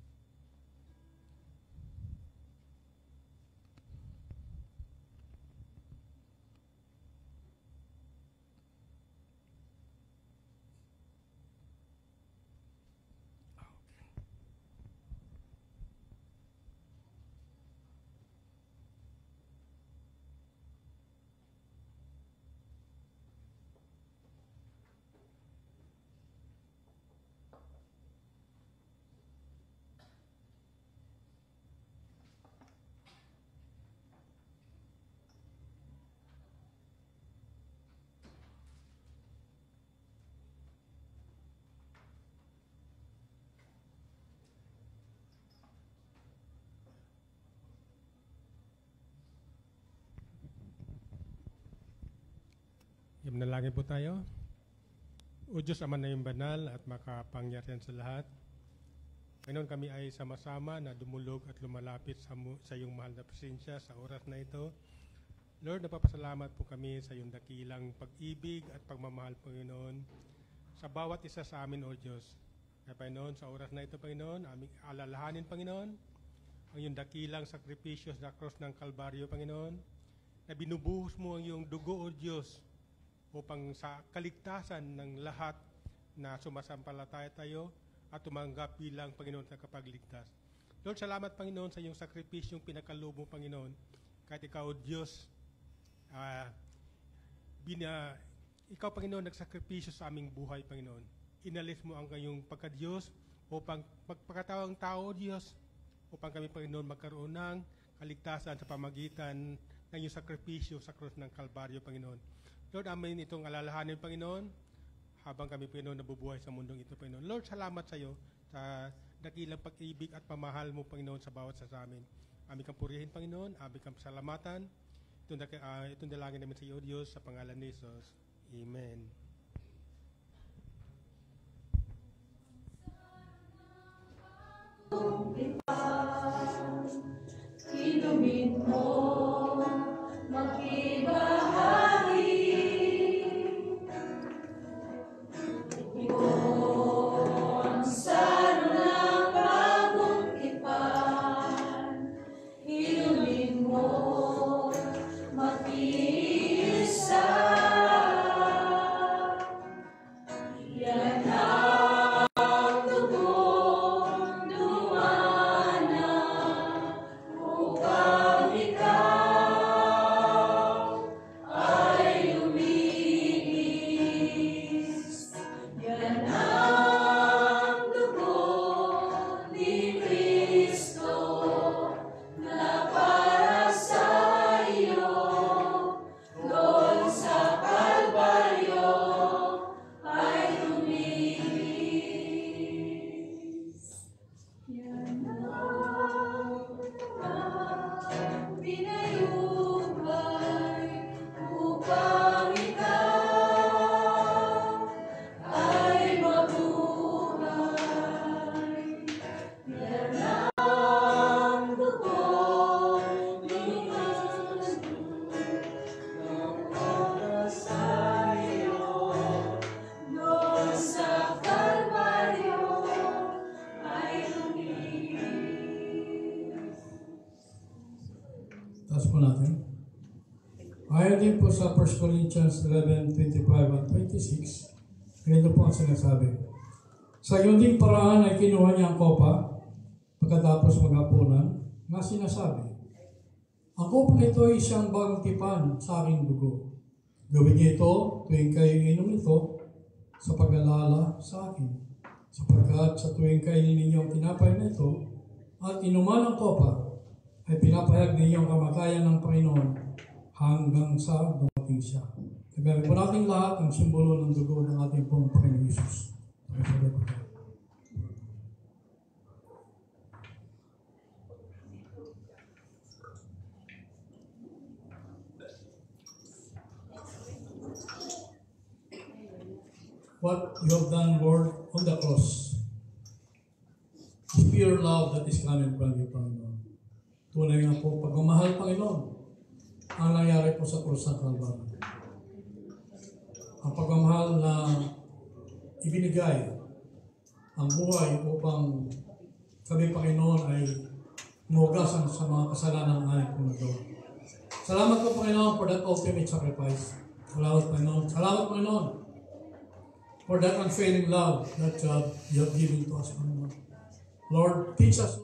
Manalangin po tayo. O Diyos, Ama na yung banal at makapangyarihan sa lahat. Ngayon kami ay sama-sama na dumulog at lumalapit sa iyong mahal na presensya sa oras na ito. Lord, napapasalamat po kami sa iyong dakilang pag-ibig at pagmamahal, Panginoon, sa bawat isa sa amin, O Diyos. Kaya, Panginoon, sa oras na ito, Panginoon, aming alalahanin, Panginoon, ang iyong dakilang sakripisyo sa cross ng Kalbaryo, Panginoon, na binubuhos mo ang iyong dugo, O Diyos, upang sa kaligtasan ng lahat na sumasampalataya tayo at tumanggap bilang Panginoon sa kapagligtas. Lord, salamat, Panginoon, sa iyong sakripisyong pinakalubo, Panginoon. Kahit ikaw, O Diyos, ikaw, Panginoon, nagsakripisyo sa aming buhay, Panginoon. Inalis mo ang kayong pagka-Diyos upang magpakatawang tao, Diyos, upang kami, Panginoon, magkaroon ng kaligtasan sa pamagitan ng iyong sakripisyo sa krus ng Kalbaryo, Panginoon. Lord, amin itong alalahanin, Panginoon, habang kami, Panginoon, nabubuhay sa mundong ito, Panginoon. Lord, salamat sa iyo sa dakilang pag-ibig at pamahal mo, Panginoon, sa bawat sa amin. Aming kang purihin, Panginoon, aming kang pasalamatan. Itong dalangin namin sa iyo, Diyos, sa pangalan ni Jesus. Amen. Inumin mo, makibahagi. Ito ang saro ng bagong tipan. Inumin mo, makiisa. Yan ang dugong duwana upang ikaw ay luminis. Yan ang dugo ni Kristo na para sa iyo doon sa Kalbaryo ay luminis. Yan ang pinayubay upang ikaw ay mabuhay. Yan ang dugo ni Kristo na para sa iyo doon sa Kalbaryo ay luminis. Taas po natin. Ayon din po sa 1 Corinthians 11:25 and 26, ganito po ang sinasabi. Sa iyon ding paraan ay kinuha niya ang kopa pagkatapos maghapunan na sinasabi, ang kopang ito ay isang bagong tipan sa aking dugo. Gawin niyo ito tuwing kayo inom ito sa pag-alala sa akin. Sapagkat sa tuwing kainin ninyo ang tinapay na ito at inuman ang kopa, ay pinapahayag ninyo ang kamatayan ng Panginoon hanggang sa dumating siya. Kagawin po natin lahat ang simbolo ng dugo ng ating pong Panginoon Jesus. What you have done, Lord, on the cross is pure love that is coming from you, Panginoon. Tunay nga po, pagmamahal, Panginoon, ang nangyari po sa krus ng Kalbaryo. Ang pagmamahal na ibinigay ang buhay upang kami, Panginoon, ay muhugasan sa mga kasalanan ng ating punagawa. Salamat po, Panginoon, for that ultimate sacrifice. Salamat, Panginoon. Salamat, Panginoon, for that unfailing love that you have given to us, Panginoon. Lord, teach us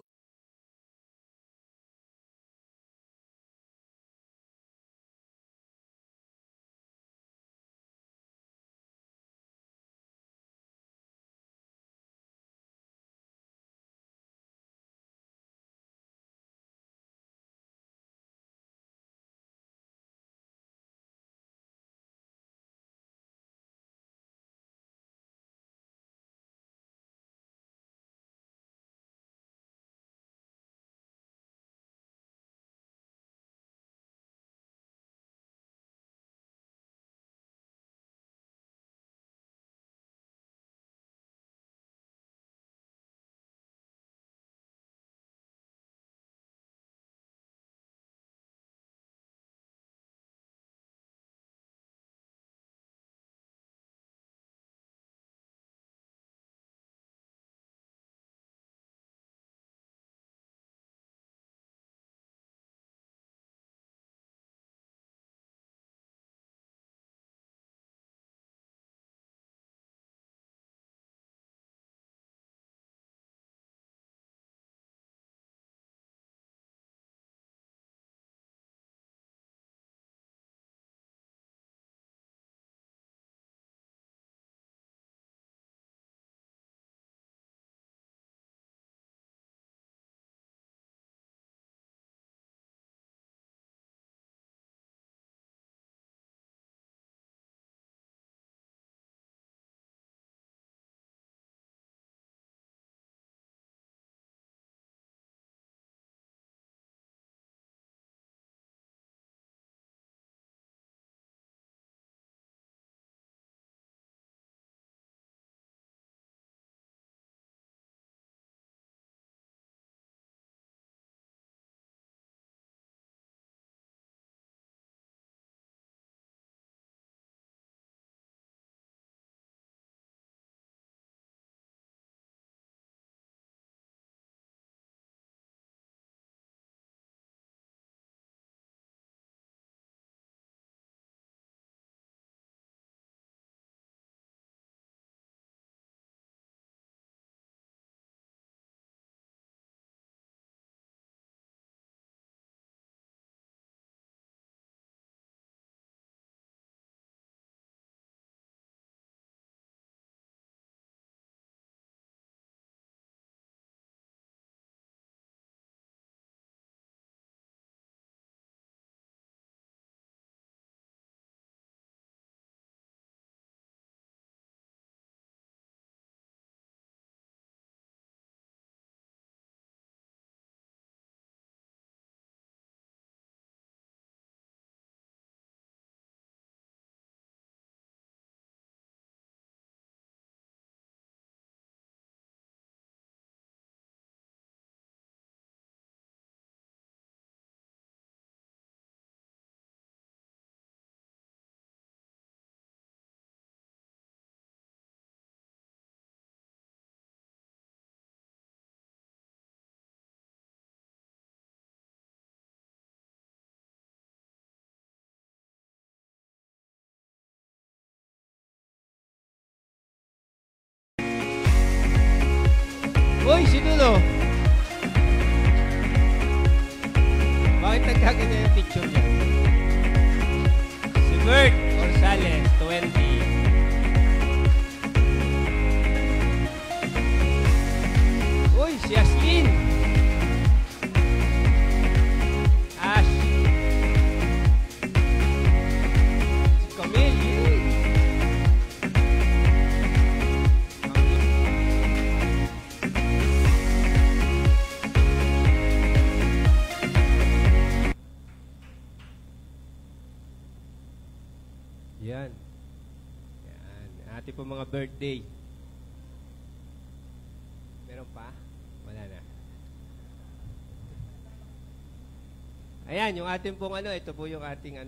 Ay, si Dulo. Bakit nagkaganyan yung picture niya? Si Bert Gonzales, 20. Uy, si Aslin. Ash. Si Camille. Yay. Yan. Yan. Ating po mga birthday. Meron pa? Wala na. Ayan, yung ating pong ito po yung ating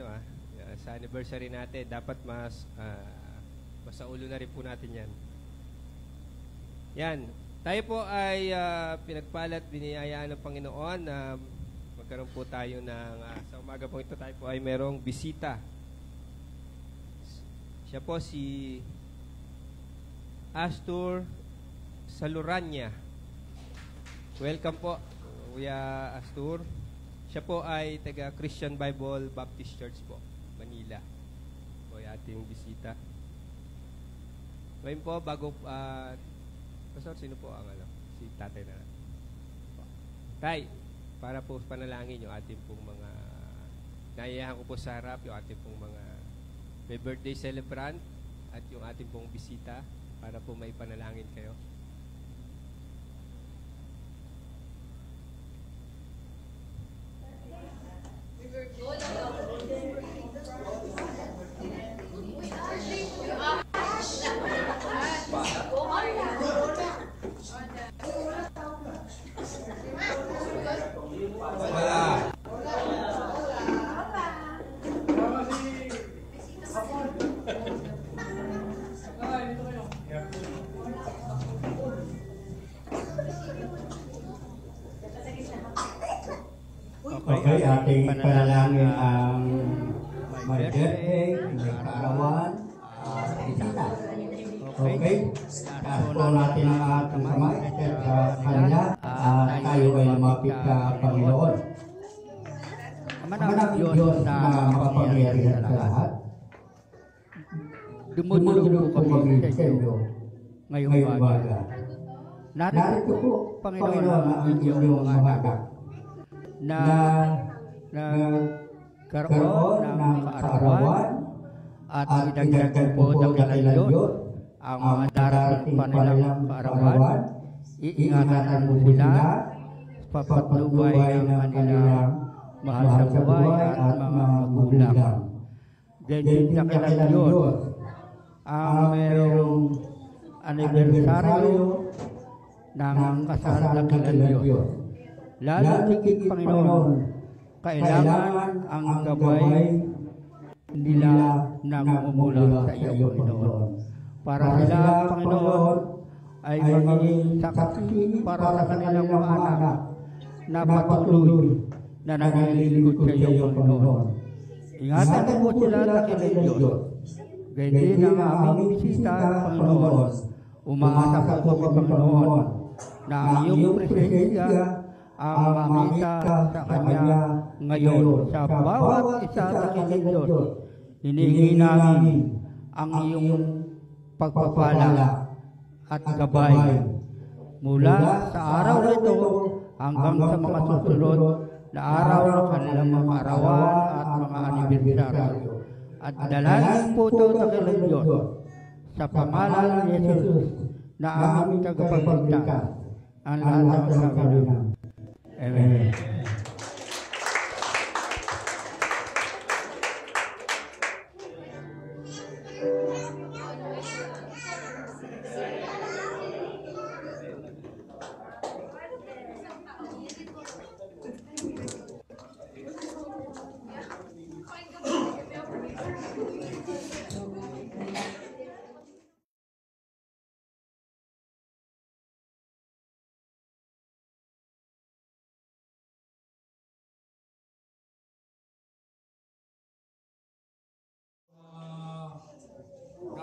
sa anniversary natin. Dapat masaulo na rin po natin yan. Yan. Tayo po ay pinagpalat, biniyayaan ng Panginoon na magkaroon po tayo ng, sa umaga po ito tayo po ay merong bisita. Siya po si Astor Saluranya. Welcome po, Kuya Astor. Siya po ay taga Christian Bible Baptist Church po, Manila. Po ay ating bisita. Ngayon po, bago, Pastor, sino po ang si tatay na? Tay, para po panalangin yung ating pong mga, naiyahan ko po sa harap yung ating pong mga may birthday celebrant at yung ating pong bisita para po may panalangin kayo. Okay, ating panalangin ang may birthday, may kaarawan, bisita. Okay? Taas po natin ang ating kamay sa kanila at tayo ay lumapit sa Panginoon. Amanang Diyos na makapangyarihan sa lahat, dumudulog po kami sa inyo ngayong umaga. Narito po, Panginoon, ang inyong mga anak na nagkaroon ng kaarawan at idagdag po dakilan Diyos ang mga darating pa nilang kaarawan. Iingatan mo sila sa patnubay ng kanilang mahal sa buhay at mga magulang. Ganyan dakilan Diyos ang mayroong anibersaryo ng kasal dakilan Diyos. Lalo tigit, Panginoon, kailangan ang gabay nila nang umula sa iyo, Panginoon. Para sila, Panginoon, ay maging saksi para sa kanilang mga anak na patuloy na naglilingkod sa iyo, Panginoon. Ingatan mo sila sa kanilang Diyos. Ganyan ang aming bisita, Panginoon. Umaasa po kami, Panginoon, na ang iyong presensya ang mamita sa Kanya ngayon sa bawat isa sa kanilang Diyos. Hinihingi namin ang iyong pagpapala at gabay mula sa araw na ito hanggang sa mga susunod na araw ng kanilang mga kaarawan at mga anibersaryo. At dalangin po ito sa kanilang Diyos sa pangalan ni Jesus na aming tagapagligtas ang lahat ng kanilang. Amen.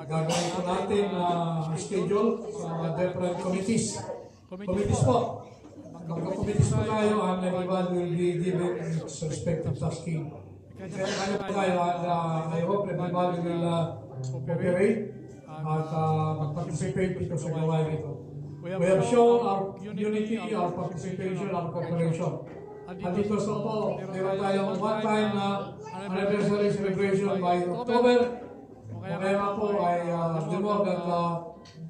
Gagawin po natin schedule sa mga different committees Committees po. Magka-committees po tayo and everyone will be given its respective tasking. Kaya kayo po tayo and I hope everybody will cooperate at mag-participate dito sa gawain ito. We have shown our unity, our participation, our cooperation. At dito so po, meron tayong one-time anniversary celebration by October. Kaya po ay demog at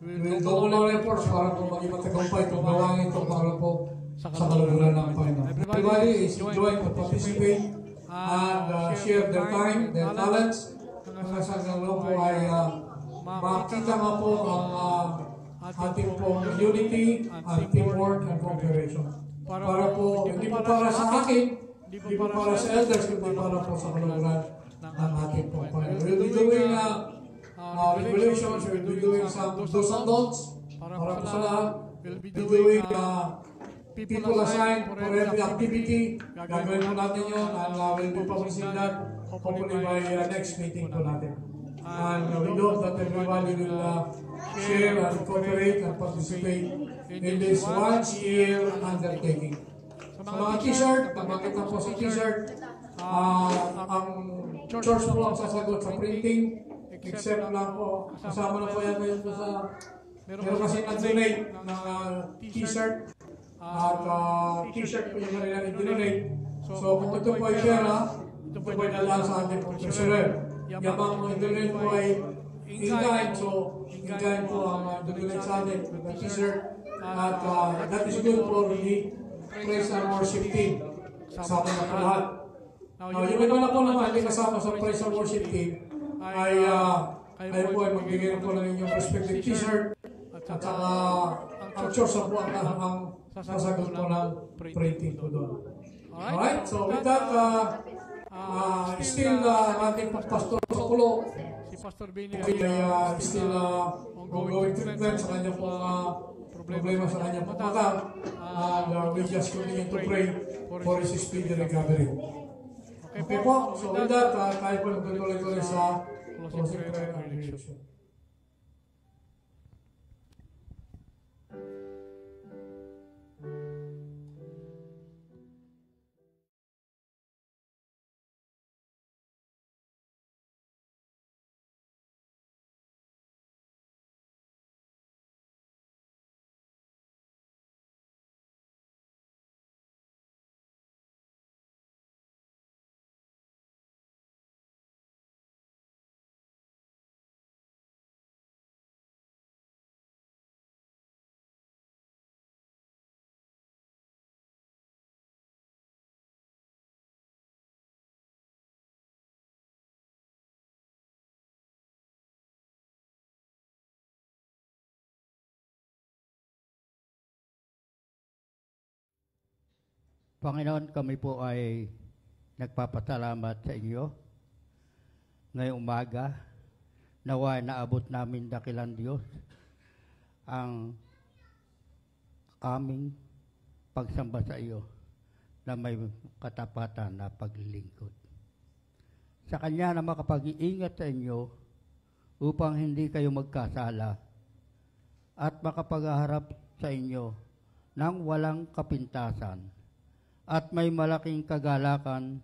we'll double our efforts para po maging matagumpay itong gawangin ito para po sa kaluguran ng Panginoon. Everybody is enjoying to participate and share their time, their talents. Hanggang sa gano'n po ay makita nga po ang ating pong unity and teamwork and cooperation. Para po, hindi po para sa akin, hindi po para sa elders, kundi para po sa kaluguran ng ating pong Panginoon. We'll be doing regulations, we'll be doing some do's and don'ts para po sa lahat. We'll be doing people assigned for every activity. Gagawin po natin yun and we'll be publishing that hopefully by next meeting po natin. And we hope that everybody will share and cooperate and participate in this once-year undertaking. Sa mga t-shirt, namakita po sa t-shirt, ang church po ang sasagot sa printing, except lang po, kasama na po yan yun sa, meron kasi nag-donate ng t-shirt, at t-shirt po yung kanila nag-donate. So kung ito po ay pera, ito po ay nalaan sa ating po treasurer. Yabang mo i-donate po ay in-kind, so in-kind po ang donate sa atin with the t-shirt. At that is good for the praise and worship team. Kasama na po lahat. Now, yung iba na po naman hindi kasama sa praise and worship team ay kayo po ay magbigay na po ng inyong respective t-shirt at saka ang church po ang sasagot po ng printing po doon. Alright, so with that, still ating pastor sa kulo. Si Pastor Benny ay still ongoing treatment sa kanya pong problema sa kanya pong mata. And we just continue to pray for his speedy recovery. Okay po, so with that, tayo po nagtuloy-tuloy sa closing prayer and benediction. Panginoon, kami po ay nagpapasalamat sa inyo. Ngayong umaga, naway naabot namin dakilang Diyos ang aming pagsamba sa iyo na may katapatan na paglilingkod. Sa Kanya na makapag-iingat sa inyo upang hindi kayo magkasala at makapag-harap sa inyo ng walang kapintasan at may malaking kagalakan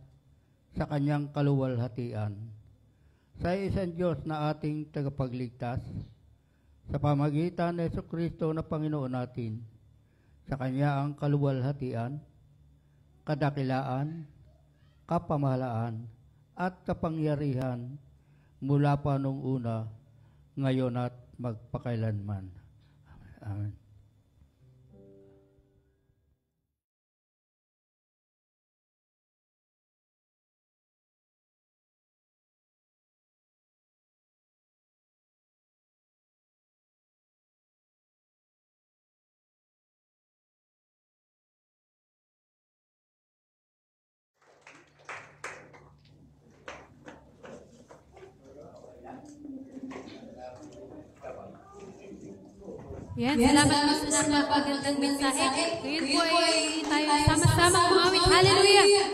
sa Kanyang kaluwalhatian. Sa isang Diyos na ating tagapagligtas, sa pamagitan ng Jesucristo na Panginoon natin, sa Kanya ang kaluwalhatian, kadakilaan, kapamahalaan, at kapangyarihan mula pa nung una, ngayon at magpakailanman. Amen. Yan, salamat po sa napakagandang mensahe. Ngayon po ay tayo sama-sama kumawit. Hallelujah!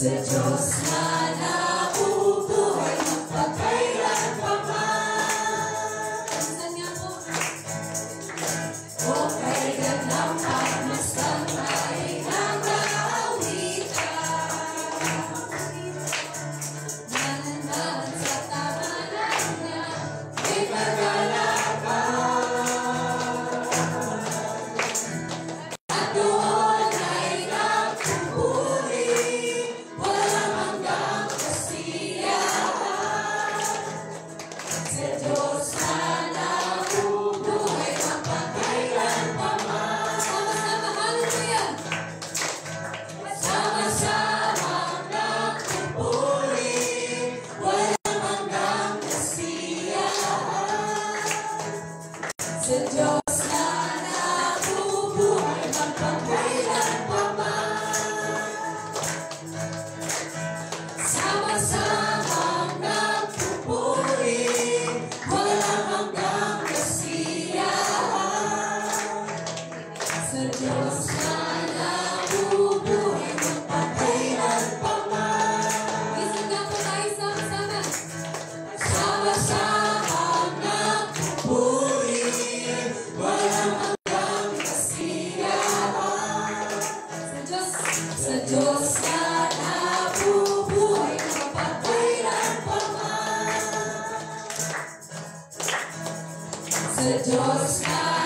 Sa Diyos na nabubuhay magpakailanpaman. Saan nga po? O kay gandang pagmasdan ay nag-aawitan. Dahan-dahan sa tahanan niya. May kagalakan. At doon ay nagpupuri, walang hanggang kasiyahan. Sa Diyos na nabubuhay magpakailanpaman. Sama-sama, hallelujah! Sama-samang nagpupuri, walang hanggang kasiyahan. Sa Diyos na nabubuhay magpakailanpaman. Sama-samang nagpupuri, walang hanggang kasiyahan. Sa Diyos na nabubuhay magpakailanpaman. Isang nga po tayo sama-sama. Sama-samang nagpupuri, walang hanggang kasiyahan. Sa Diyos Sa Diyos na nabubuhay magpakailanpaman. Sa Diyos na